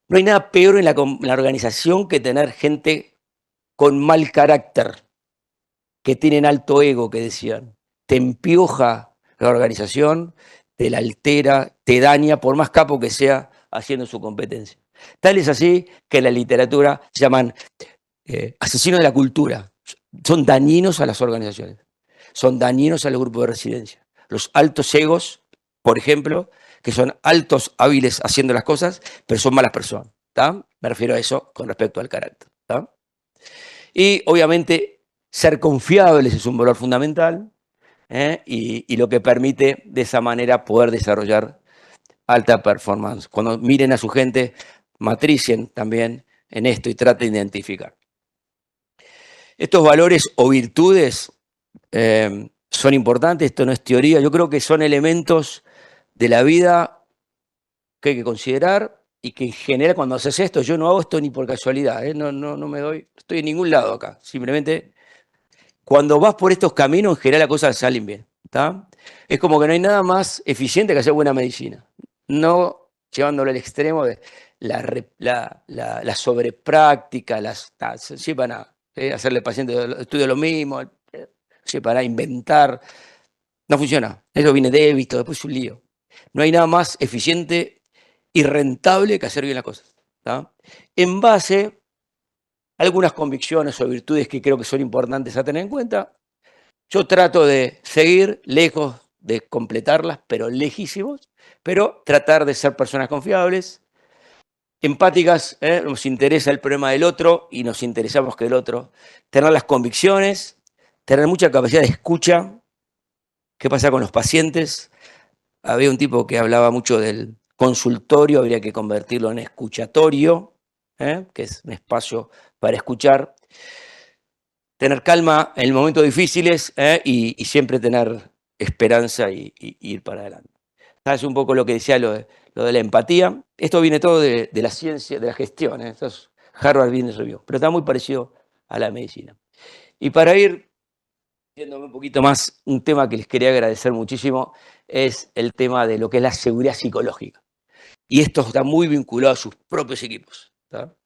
No hay nada peor en la organización que tener gente con mal carácter, que tienen alto ego, que decían. Te empioja la organización, te la altera, te daña, por más capo que sea, haciendo su competencia. Tal es así que en la literatura se llaman asesinos de la cultura. Son dañinos a las organizaciones, son dañinos a los grupos de residencia. Los altos egos, por ejemplo, que son altos hábiles haciendo las cosas, pero son malas personas. ¿Tá? Me refiero a eso con respecto al carácter. ¿Tá? Y obviamente ser confiables es un valor fundamental, y lo que permite de esa manera poder desarrollar alta performance. Cuando miren a su gente, matricien también en esto y traten de identificar. Estos valores o virtudes son importantes, esto no es teoría, yo creo que son elementos de la vida que hay que considerar y que en general cuando haces esto, yo no hago esto ni por casualidad, no me doy, estoy en ningún lado acá, simplemente cuando vas por estos caminos en general las cosas salen bien. ¿Tá? Es como que no hay nada más eficiente que hacer buena medicina, no llevándolo al extremo de la sobrepráctica, sí, para hacerle al paciente estudio lo mismo, sí, para inventar, no funciona, eso viene de débito, después es un lío. No hay nada más eficiente y rentable que hacer bien las cosas. ¿Tá? En base a algunas convicciones o virtudes que creo que son importantes a tener en cuenta, yo trato de seguir lejos de completarlas, pero lejísimos, pero tratar de ser personas confiables, empáticas, nos interesa el problema del otro y nos interesamos que el otro, tener las convicciones, tener mucha capacidad de escucha. ¿Qué pasa con los pacientes? Había un tipo que hablaba mucho del consultorio, habría que convertirlo en escuchatorio, que es un espacio para escuchar. Tener calma en momentos difíciles y siempre tener esperanza y ir para adelante. Es un poco lo que decía lo de la empatía. Esto viene todo de la ciencia, de la gestión. Esto es Harvard Business Review, pero está muy parecido a la medicina. Y para ir yéndome un poquito más, un tema que les quería agradecer muchísimo es el tema de lo que es la seguridad psicológica. Y esto está muy vinculado a sus propios equipos. ¿Tá?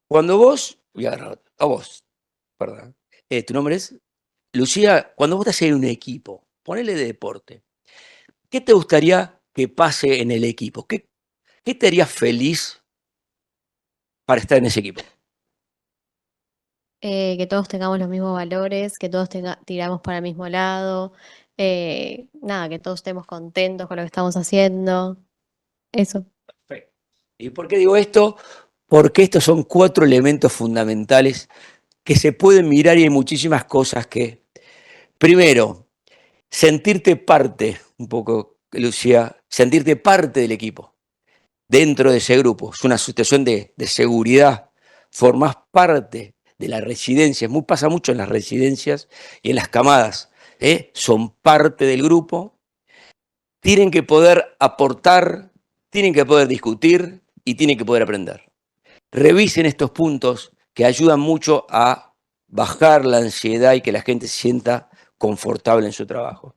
Cuando vos, voy a agarrar a vos, perdón, tu nombre es Lucía, cuando vos estás en un equipo, ponele de deporte, ¿qué te gustaría que pase en el equipo? ¿Qué te haría feliz para estar en ese equipo? Que todos tengamos los mismos valores, que todos tiramos para el mismo lado, nada, que todos estemos contentos con lo que estamos haciendo. Eso. Perfecto. ¿Y por qué digo esto? Porque estos son 4 elementos fundamentales que se pueden mirar y hay muchísimas cosas que, primero, sentirte parte, un poco, Lucía, sentirte parte del equipo, dentro de ese grupo. Es una situación de seguridad. Formás parte de la residencia. Pasa mucho en las residencias y en las camadas. Son parte del grupo. Tienen que poder aportar, tienen que poder discutir y tienen que poder aprender. Revisen estos puntos que ayudan mucho a bajar la ansiedad y que la gente se sienta confortable en su trabajo.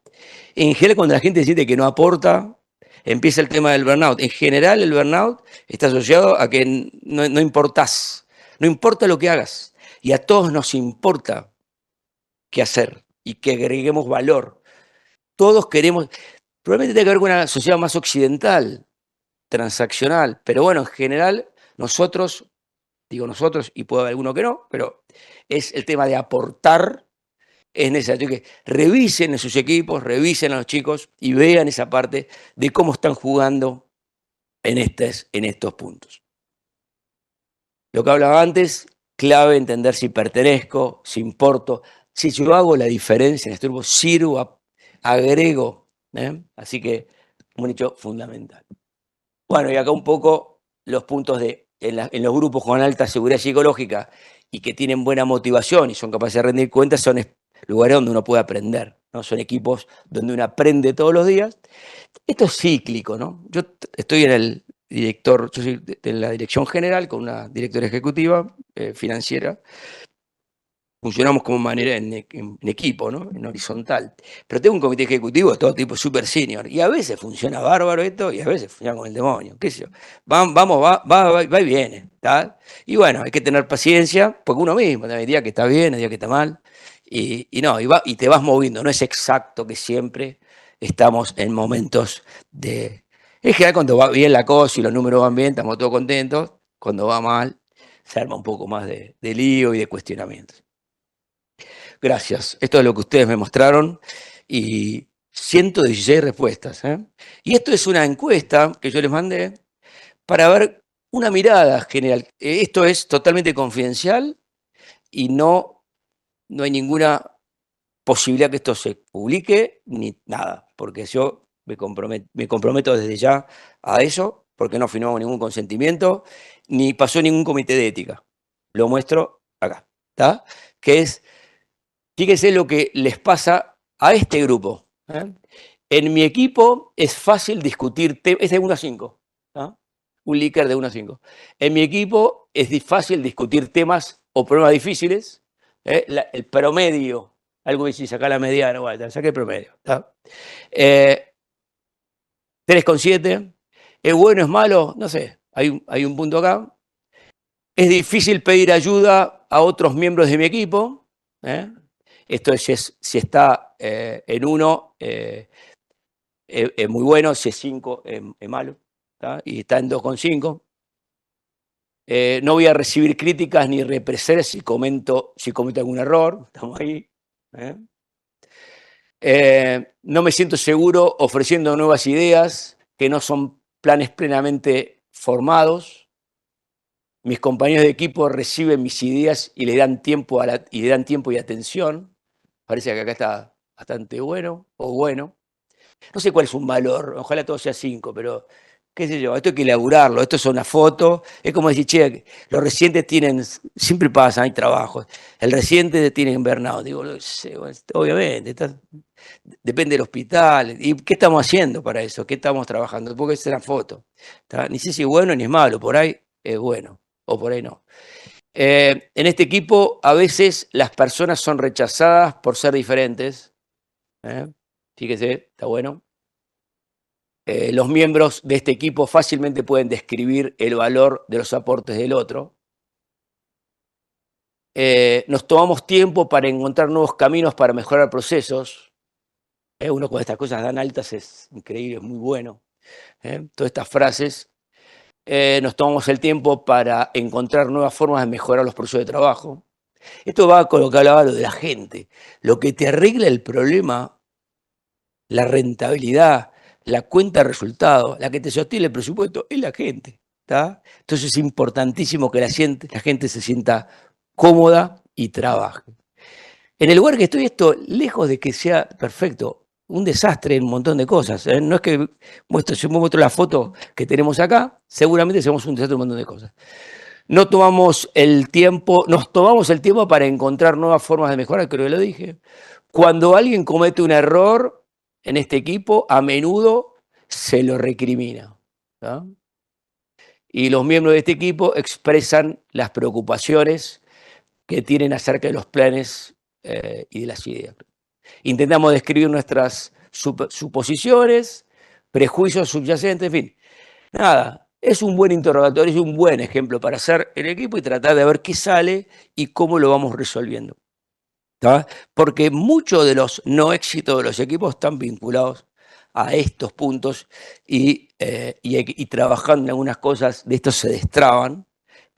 En general, cuando la gente siente que no aporta, empieza el tema del burnout. En general, el burnout está asociado a que no importás, no importa lo que hagas. Y a todos nos importa qué hacer y que agreguemos valor. Todos queremos, probablemente tenga que ver con una sociedad más occidental, transaccional, pero bueno, en general, nosotros, digo nosotros, y puede haber alguno que no, pero es el tema de aportar. Es necesario que revisen en sus equipos, revisen a los chicos y vean esa parte de cómo están jugando en estos puntos. Lo que hablaba antes, clave entender si pertenezco, si importo, si yo hago la diferencia en este grupo, sirvo, agrego. Así que un hecho fundamental. Bueno, y acá un poco los puntos en los grupos con alta seguridad psicológica y que tienen buena motivación y son capaces de rendir cuentas, son lugares donde uno puede aprender, ¿no? Son equipos donde uno aprende todos los días. Esto es cíclico, ¿no? Yo estoy yo soy de la dirección general con una directora ejecutiva financiera. Funcionamos como manera en equipo, ¿no? En horizontal. Pero tengo un comité ejecutivo de todo tipo super senior. Y a veces funciona bárbaro esto y a veces funciona con el demonio. ¿Qué sé yo? Va y viene. ¿Tá? Y bueno, hay que tener paciencia, porque uno mismo, hay días que está bien, hay días que está mal. Y te vas moviendo. No es exacto que siempre estamos en momentos de... En general, cuando va bien la cosa y los números van bien, estamos todos contentos. Cuando va mal, se arma un poco más de lío y de cuestionamientos. Gracias. Esto es lo que ustedes me mostraron y 116 respuestas. Y esto es una encuesta que yo les mandé para ver una mirada general. Esto es totalmente confidencial y no hay ninguna posibilidad que esto se publique ni nada, porque yo me comprometo desde ya a eso, porque no firmamos ningún consentimiento, ni pasó ningún comité de ética. Lo muestro acá, ¿está? Que es... Fíjense lo que les pasa a este grupo. En mi equipo es fácil discutir temas, es de 1 a 5, un Likert de 1 a 5. En mi equipo es fácil discutir temas o problemas difíciles. El promedio, algo que si saca la mediana, bueno, saqué el promedio. 3,7. ¿Es bueno, es malo? No sé, hay un punto acá. Es difícil pedir ayuda a otros miembros de mi equipo. Esto es si está en 1, es muy bueno, si es 5, es malo, ¿tá? Y está en 2,5. No voy a recibir críticas ni represalias si cometo algún error, estamos ahí. No me siento seguro ofreciendo nuevas ideas que no son planes plenamente formados. Mis compañeros de equipo reciben mis ideas y le dan tiempo y atención. Parece que acá está bastante bueno o bueno. No sé cuál es un valor, ojalá todo sea 5, pero qué sé yo, esto hay que elaborarlo, esto es una foto, es como decir, che, los residentes tienen, siempre pasan, hay trabajos, el residente tiene burnout, digo, obviamente, depende del hospital, ¿y qué estamos haciendo para eso? ¿Qué estamos trabajando? Porque es una foto, ¿tá? Ni sé si es bueno ni es malo, por ahí es bueno, o por ahí no. En este equipo a veces las personas son rechazadas por ser diferentes, fíjese, está bueno. Los miembros de este equipo fácilmente pueden describir el valor de los aportes del otro. Nos tomamos tiempo para encontrar nuevos caminos para mejorar procesos. Uno con estas cosas dan altas es increíble, es muy bueno. Todas estas frases. Nos tomamos el tiempo para encontrar nuevas formas de mejorar los procesos de trabajo. Esto va con lo que hablaba lo de la gente. Lo que te arregla el problema, la rentabilidad, la cuenta de resultados, la que te sostiene el presupuesto, es la gente. ¿Tá? Entonces es importantísimo que la gente se sienta cómoda y trabaje. En el lugar que estoy, esto, lejos de que sea perfecto, un desastre en un montón de cosas. No es que si muestro la foto que tenemos acá, seguramente hacemos un desastre en un montón de cosas. Nos tomamos el tiempo para encontrar nuevas formas de mejorar, creo que lo dije. Cuando alguien comete un error en este equipo, a menudo se lo recrimina. ¿Tá? Y los miembros de este equipo expresan las preocupaciones que tienen acerca de los planes y de las ideas. Intentamos describir nuestras suposiciones, prejuicios subyacentes, en fin. Nada, es un buen interrogatorio, es un buen ejemplo para hacer el equipo y tratar de ver qué sale y cómo lo vamos resolviendo. ¿Tá? Porque muchos de los no éxitos de los equipos están vinculados a estos puntos y trabajando en algunas cosas de estos se destraban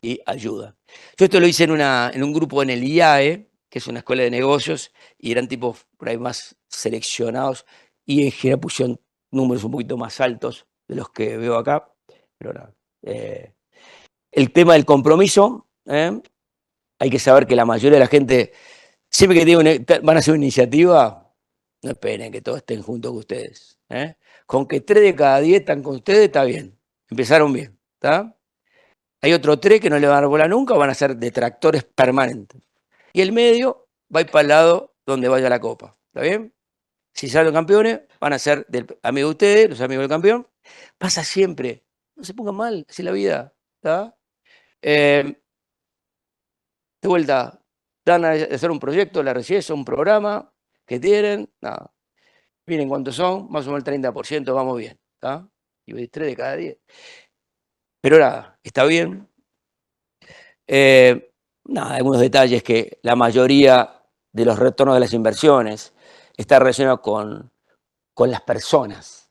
y ayudan. Yo esto lo hice en un grupo en el IAE, que es una escuela de negocios, y eran tipos por ahí más seleccionados y en general pusieron números un poquito más altos de los que veo acá. Pero nada. El tema del compromiso, hay que saber que la mayoría de la gente, siempre que van a hacer una iniciativa, no esperen que todos estén juntos con ustedes. Con que 3 de cada 10 están con ustedes, está bien. Empezaron bien. ¿Tá? Hay otros 3 que no le van a dar bola nunca, van a ser detractores permanentes. Y el medio va a ir para el lado donde vaya la copa. ¿Está bien? Si salen campeones, van a ser amigos de ustedes, los amigos del campeón. Pasa siempre. No se pongan mal, así es la vida. ¿Tá? De vuelta, dan a hacer un proyecto, la RCS, un programa que tienen. Nada. Miren cuántos son, más o menos el 30%, vamos bien. ¿Tá? Y 3 de cada 10. Pero nada, está bien. Nada, algunos detalles que la mayoría de los retornos de las inversiones está relacionado con las personas,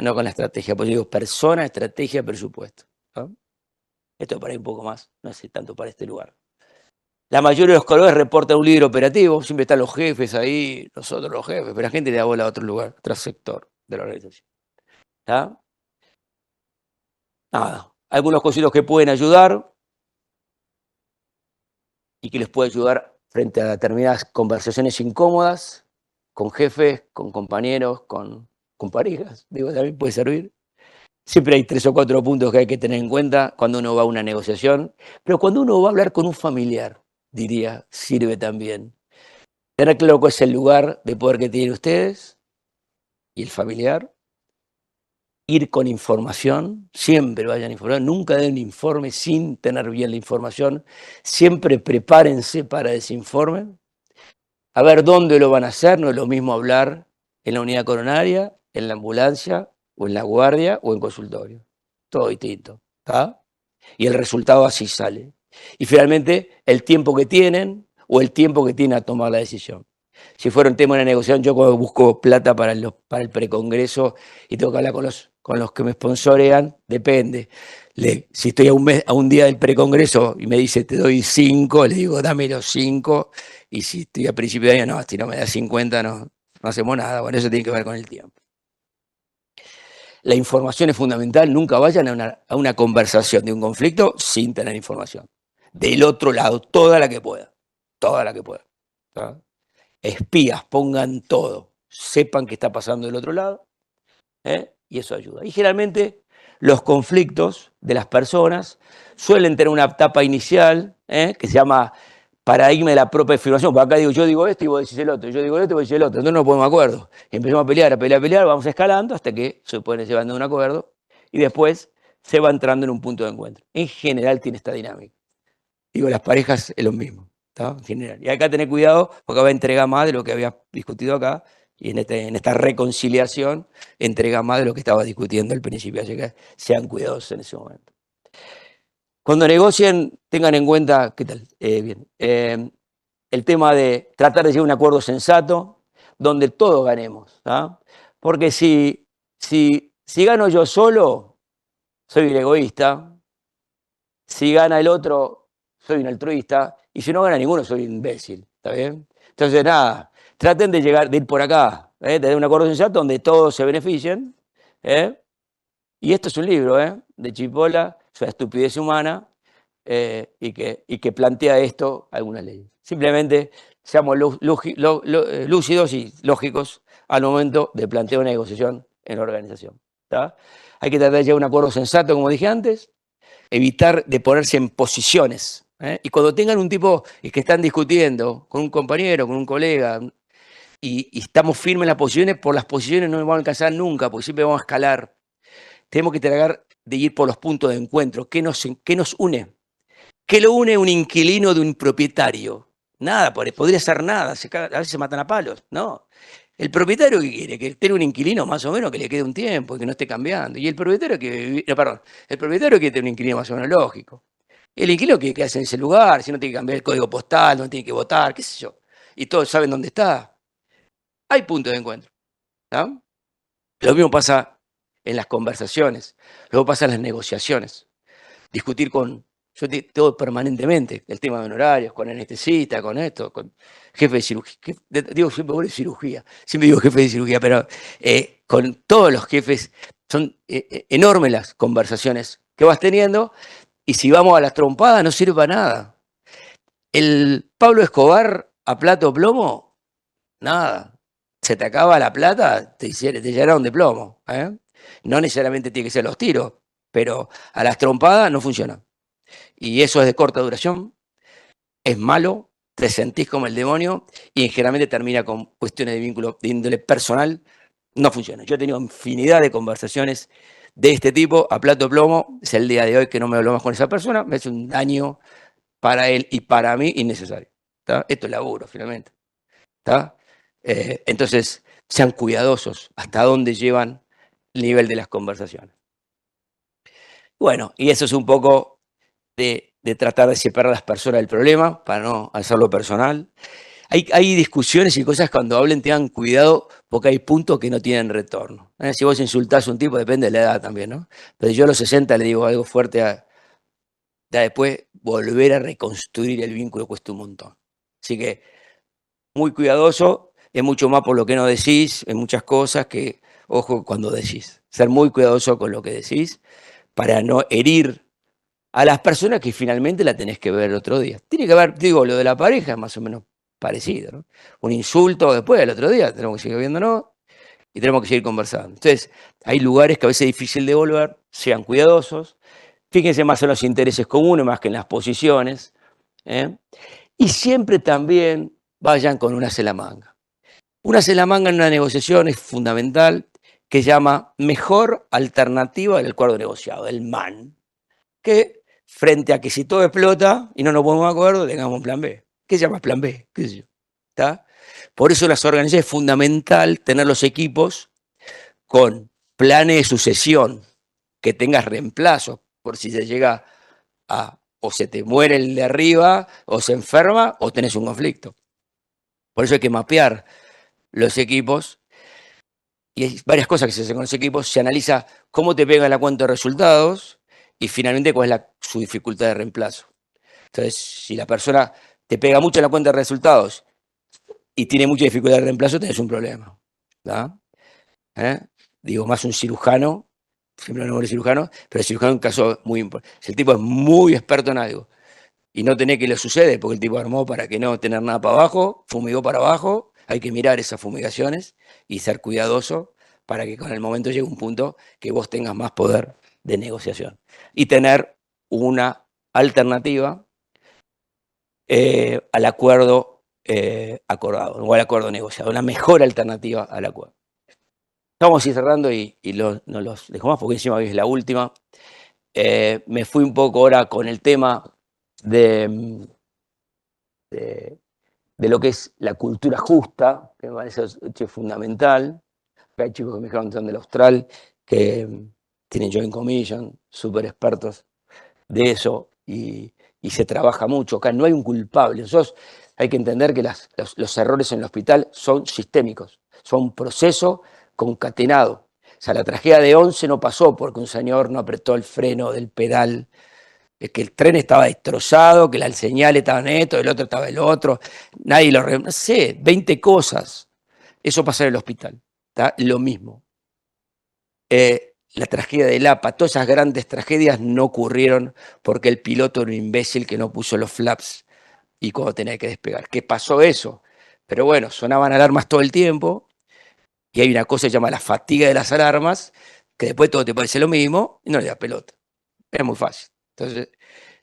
no con la estrategia. Pues yo digo persona, estrategia, presupuesto. ¿No? Esto para ahí un poco más, no sé tanto para este lugar. La mayoría de los colores reportan un líder operativo, siempre están los jefes ahí, nosotros los jefes, pero la gente le da bola a otro lugar, otro sector de la organización. ¿Tá? Nada, algunos cositos que pueden ayudar y que les puede ayudar frente a determinadas conversaciones incómodas, con jefes, con compañeros, con parejas, digo, también puede servir. Siempre hay 3 o 4 puntos que hay que tener en cuenta cuando uno va a una negociación, pero cuando uno va a hablar con un familiar, diría, sirve también. Tener claro cuál es el lugar de poder que tienen ustedes y el familiar. Ir con información, siempre vayan informados, nunca den un informe sin tener bien la información, siempre prepárense para ese informe, a ver dónde lo van a hacer, no es lo mismo hablar en la unidad coronaria, en la ambulancia, o en la guardia, o en consultorio, todo distinto, ¿tá? Y el resultado así sale. Y finalmente, el tiempo que tienen, o el tiempo que tienen a tomar la decisión. Si fuera un tema de una negociación, yo cuando busco plata para el precongreso y tengo que hablar con los que me sponsorean, depende. Si estoy a un día del precongreso y me dice te doy 5, le digo dame los 5, y si estoy a principio de año, no, si no me da 50 no hacemos nada. Bueno, eso tiene que ver con el tiempo. La información es fundamental, nunca vayan a una conversación de un conflicto sin tener información. Del otro lado, toda la que pueda. ¿Tá? Espías, pongan todo, sepan qué está pasando del otro lado, y eso ayuda. Y generalmente los conflictos de las personas suelen tener una etapa inicial que se llama paradigma de la propia afirmación. Porque acá digo, yo digo esto y vos decís el otro, yo digo esto y vos decís el otro, entonces no nos ponemos de acuerdo. Y empezamos a pelear, vamos escalando hasta que se pueden llevar a un acuerdo y después se va entrando en un punto de encuentro. En general tiene esta dinámica. Digo, las parejas es lo mismo, ¿tá? En general. Y acá tener cuidado porque va a entregar más de lo que había discutido acá y en esta reconciliación entrega más de lo que estaba discutiendo al principio. Así que sean cuidadosos en ese momento. Cuando negocien, tengan en cuenta, ¿qué tal? Bien. El tema de tratar de llegar a un acuerdo sensato donde todos ganemos, ¿tá? Porque si gano yo solo, soy el egoísta. Si gana el otro, soy un altruista. Y si no gana ninguno, soy un imbécil. ¿Está bien? Entonces, nada, traten de ir por acá, de tener un acuerdo sensato donde todos se beneficien. Y esto es un libro de Chipola, su estupidez humana, y que plantea esto, algunas leyes. Simplemente seamos lúcidos y lógicos al momento de plantear una negociación en la organización. ¿Tá? Hay que tratar de llegar a un acuerdo sensato, como dije antes, evitar de ponerse en posiciones. Y cuando tengan un tipo que están discutiendo con un compañero, con un colega, y estamos firmes en las posiciones, por las posiciones no nos vamos a alcanzar nunca, porque siempre vamos a escalar. Tenemos que tratar de ir por los puntos de encuentro. ¿Qué nos une? ¿Qué lo une un inquilino de un propietario? Nada, podría ser nada, a veces se matan a palos. No. El propietario que quiere, que tenga un inquilino más o menos que le quede un tiempo y que no esté cambiando. Y el propietario el propietario quiere tener un inquilino más o menos lógico. El inquilino que hace en ese lugar, si no tiene que cambiar el código postal, no tiene que votar, qué sé yo. Y todos saben dónde está. Hay puntos de encuentro. ¿No? Lo mismo pasa en las conversaciones, luego pasa en las negociaciones. Discutir yo tengo permanentemente el tema de honorarios, con anestesista, con esto, con jefe de cirugía. Digo siempre cirugía, siempre digo jefe de cirugía, pero con todos los jefes son enormes las conversaciones que vas teniendo y si vamos a las trompadas no sirve para nada. El Pablo Escobar a plato plomo, nada. Se te acaba la plata, te llenaron de plomo. No necesariamente tiene que ser los tiros, pero a las trompadas no funciona. Y eso es de corta duración, es malo, te sentís como el demonio y generalmente termina con cuestiones de vínculo de índole personal, no funciona. Yo he tenido infinidad de conversaciones de este tipo a plato plomo, es el día de hoy que no me hablo más con esa persona, me hace un daño para él y para mí innecesario. ¿Tá? Esto es laburo, finalmente. ¿Tá? Entonces, sean cuidadosos hasta dónde llevan el nivel de las conversaciones. Bueno, y eso es un poco de tratar de separar a las personas del problema para no hacerlo personal. Hay discusiones y cosas cuando hablen tengan cuidado porque hay puntos que no tienen retorno. Si vos insultás a un tipo, depende de la edad también, ¿no? Pero yo a los 60 le digo algo fuerte ya después volver a reconstruir el vínculo cuesta un montón. Así que muy cuidadoso, es mucho más por lo que no decís, en muchas cosas que, ojo, cuando decís. Ser muy cuidadoso con lo que decís para no herir a las personas que finalmente la tenés que ver el otro día. Tiene que ver, digo, lo de la pareja es más o menos parecido, ¿no? Un insulto después, el otro día, tenemos que seguir viéndonos y tenemos que seguir conversando. Entonces, hay lugares que a veces es difícil de volver, sean cuidadosos, fíjense más en los intereses comunes más que en las posiciones, y siempre también vayan con un as en la manga. Un as en la manga en una negociación es fundamental, que se llama mejor alternativa del acuerdo negociado, el MAN, que frente a que si todo explota y no nos ponemos de acuerdo, tengamos un plan B. ¿Qué se llama plan B? ¿Qué sé yo? ¿Tá? Por eso las organizaciones es fundamental tener los equipos con planes de sucesión, que tengas reemplazo, por si se llega o se te muere el de arriba, o se enferma, o tenés un conflicto. Por eso hay que mapear los equipos, y hay varias cosas que se hacen con los equipos, se analiza cómo te pega la cuenta de resultados, y finalmente cuál es su dificultad de reemplazo. Entonces, si la persona te pega mucho en la cuenta de resultados y tiene mucha dificultad de reemplazo, tenés un problema. ¿Tá? Digo, más un cirujano, siempre no es cirujano, pero el cirujano es un caso muy importante. Si el tipo es muy experto en algo y no tenés que le sucede, porque el tipo armó para que no tener nada para abajo, fumigó para abajo, hay que mirar esas fumigaciones y ser cuidadoso para que con el momento llegue un punto que vos tengas más poder de negociación y tener una alternativa al acuerdo acordado o al acuerdo negociado, una mejor alternativa al acuerdo. Estamos así cerrando y no los dejo más porque encima hoy es la última. Me fui un poco ahora con el tema de lo que es la cultura justa, que me parece fundamental. Hay chicos que me dijeron que son del Austral, que tienen Joint Commission, súper expertos de eso, y se trabaja mucho. Acá no hay un culpable. Nosotros hay que entender que los errores en el hospital son sistémicos, son un proceso concatenado. O sea, la tragedia de 11 no pasó porque un señor no apretó el freno del pedal, que el tren estaba destrozado, que la señal estaba neto, el otro estaba el otro, nadie lo... No sé, 20 cosas. Eso pasa en el hospital, ¿tá? Lo mismo. La tragedia de Lapa, todas esas grandes tragedias no ocurrieron porque el piloto era un imbécil que no puso los flaps y cuando tenía que despegar. ¿Qué pasó eso? Pero bueno, sonaban alarmas todo el tiempo y hay una cosa que se llama la fatiga de las alarmas, que después todo te parece lo mismo y no le da pelota. Es muy fácil. Entonces,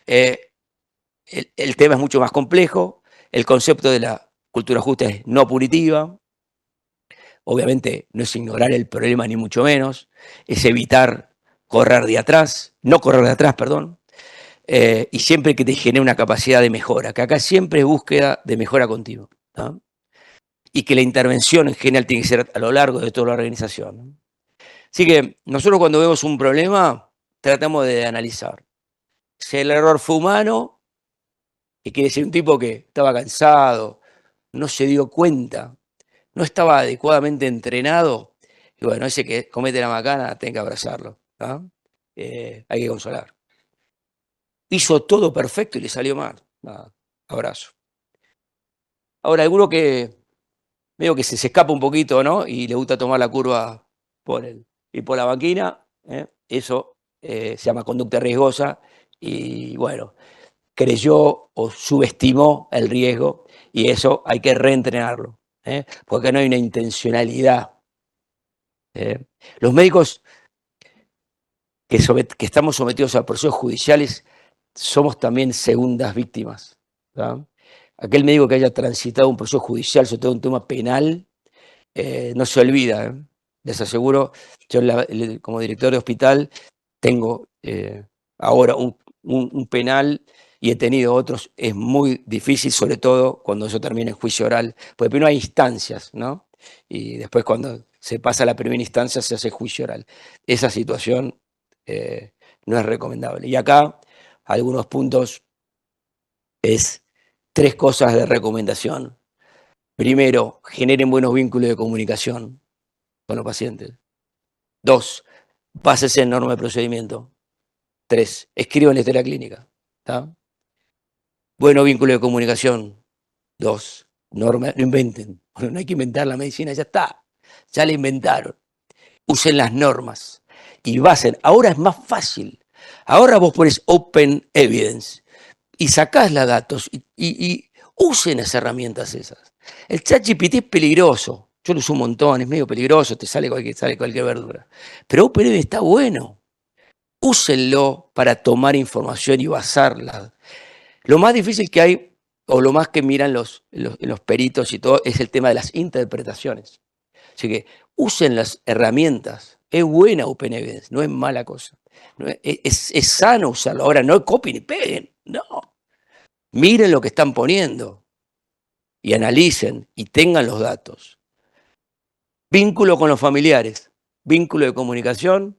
el tema es mucho más complejo. El concepto de la cultura justa es no punitiva. Obviamente no es ignorar el problema ni mucho menos, es evitar correr de atrás, no correr de atrás, perdón, y siempre que te genere una capacidad de mejora, que acá siempre es búsqueda de mejora continua, ¿no? Y que la intervención en general tiene que ser a lo largo de toda la organización, ¿no? Así que nosotros cuando vemos un problema tratamos de analizar. Si el error fue humano, que quiere decir un tipo que estaba cansado, no se dio cuenta, no estaba adecuadamente entrenado, y bueno, ese que comete la macana, tiene que abrazarlo, ¿no? Hay que consolar. Hizo todo perfecto y le salió mal. Nada, abrazo. Ahora, alguno que veo que se escapa un poquito, ¿no? Y le gusta tomar la curva y por la banquina, eso se llama conducta riesgosa y bueno, creyó o subestimó el riesgo y eso hay que reentrenarlo, porque no hay una intencionalidad. Los médicos que estamos sometidos a procesos judiciales somos también segundas víctimas, ¿tá? Aquel médico que haya transitado un proceso judicial, sobre todo un tema penal, no se olvida. Les aseguro, yo como director de hospital tengo ahora un penal y he tenido otros. Es muy difícil, sobre todo cuando eso termina en juicio oral, porque primero hay instancias, ¿no? Y después cuando se pasa a la primera instancia se hace juicio oral. Esa situación no es recomendable. Y acá algunos puntos es 3 cosas de recomendación. Primero, generen buenos vínculos de comunicación con los pacientes. 2, básense en norma de procedimiento. 3, escriban la historia clínica. ¿Tá? Bueno vínculo de comunicación. 2, norma, no inventen. No hay que inventar la medicina, ya está. Ya la inventaron. Usen las normas y basen. Ahora es más fácil. Ahora vos pones Open Evidence y sacás los datos y usen las herramientas esas. El ChatGPT es peligroso. Yo lo uso un montón, es medio peligroso, te sale cualquier verdura. Pero Open Evidence está bueno. Úsenlo para tomar información y basarla. Lo más difícil que hay, o lo más que miran los peritos y todo, es el tema de las interpretaciones. Así que usen las herramientas. Es buena Open Evidence, no es mala cosa. No es sano usarlo. Ahora no copien ni peguen, no. Miren lo que están poniendo y analicen y tengan los datos. Vínculo con los familiares, vínculo de comunicación,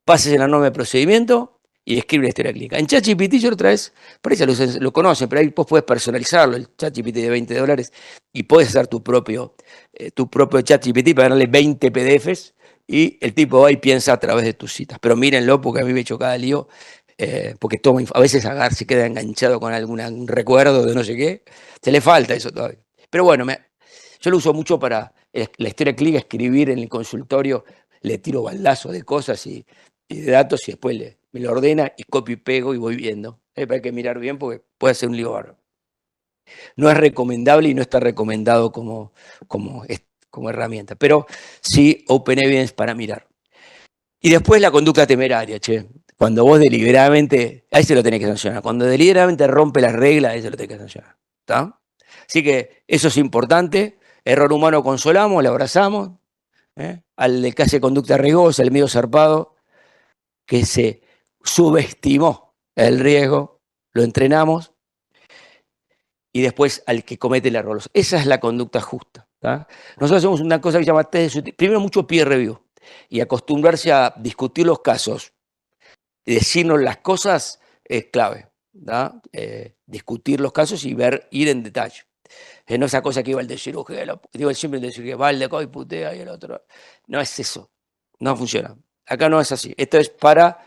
pases en la norma de procedimiento y escribe la historia clínica. En ChatGPT yo otra vez, por eso lo conocen, pero ahí vos puedes personalizarlo, el ChatGPT de $20, y puedes hacer tu propio ChatGPT para darle 20 PDFs y el tipo va y piensa a través de tus citas. Pero mírenlo porque a mí me echó cada lío, porque a veces se queda enganchado con algún recuerdo de no sé qué. Se le falta eso todavía. Pero bueno, yo lo uso mucho para la historia clínica, escribir en el consultorio, le tiro baldazo de cosas y de datos y después me lo ordena y copio y pego y voy viendo. Pero hay que mirar bien porque puede ser un lío bárbaro. No es recomendable y no está recomendado como herramienta, pero sí Open Evidence para mirar. Y después la conducta temeraria, che. Cuando vos deliberadamente, ahí se lo tenés que sancionar. Cuando deliberadamente rompe las reglas, ahí se lo tenés que sancionar. ¿Está? Así que eso es importante. Error humano consolamos, le abrazamos. Al que hace conducta riesgosa, el medio zarpado, que se subestimó el riesgo, lo entrenamos. Y después al que comete el error. Esa es la conducta justa. ¿Tá? Nosotros hacemos una cosa que se llama test de sutileza. Primero, mucho peer review. Y acostumbrarse a discutir los casos y decirnos las cosas es clave. Discutir los casos y ir en detalle. No esa cosa que iba el de cirugía, digo siempre el de cirugía, va el de acá y putea y el otro. No es eso. No funciona. Acá no es así. Esto es para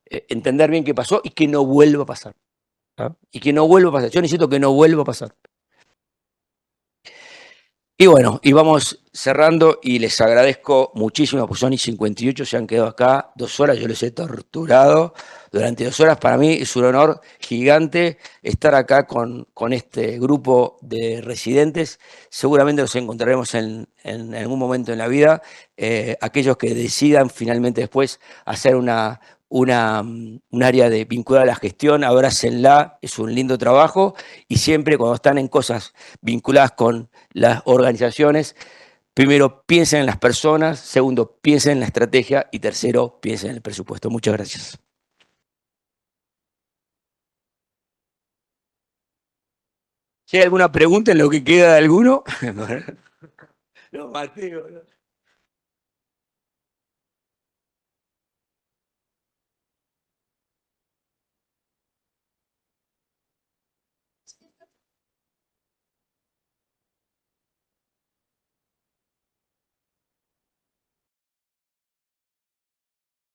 entender bien qué pasó y que no vuelva a pasar. Y que no vuelva a pasar. Yo necesito que no vuelva a pasar. Y bueno, y vamos cerrando y les agradezco muchísimo, pues son y 58, se han quedado acá 2 horas, yo les he torturado durante 2 horas. Para mí es un honor gigante estar acá con este grupo de residentes. Seguramente nos encontraremos en algún momento en la vida. Aquellos que decidan finalmente después hacer un área vinculada a la gestión, abrácenla, es un lindo trabajo y siempre cuando están en cosas vinculadas con las organizaciones, primero piensen en las personas, segundo piensen en la estrategia y tercero piensen en el presupuesto. Muchas gracias. Si hay alguna pregunta en lo que queda de alguno. No, Mateo.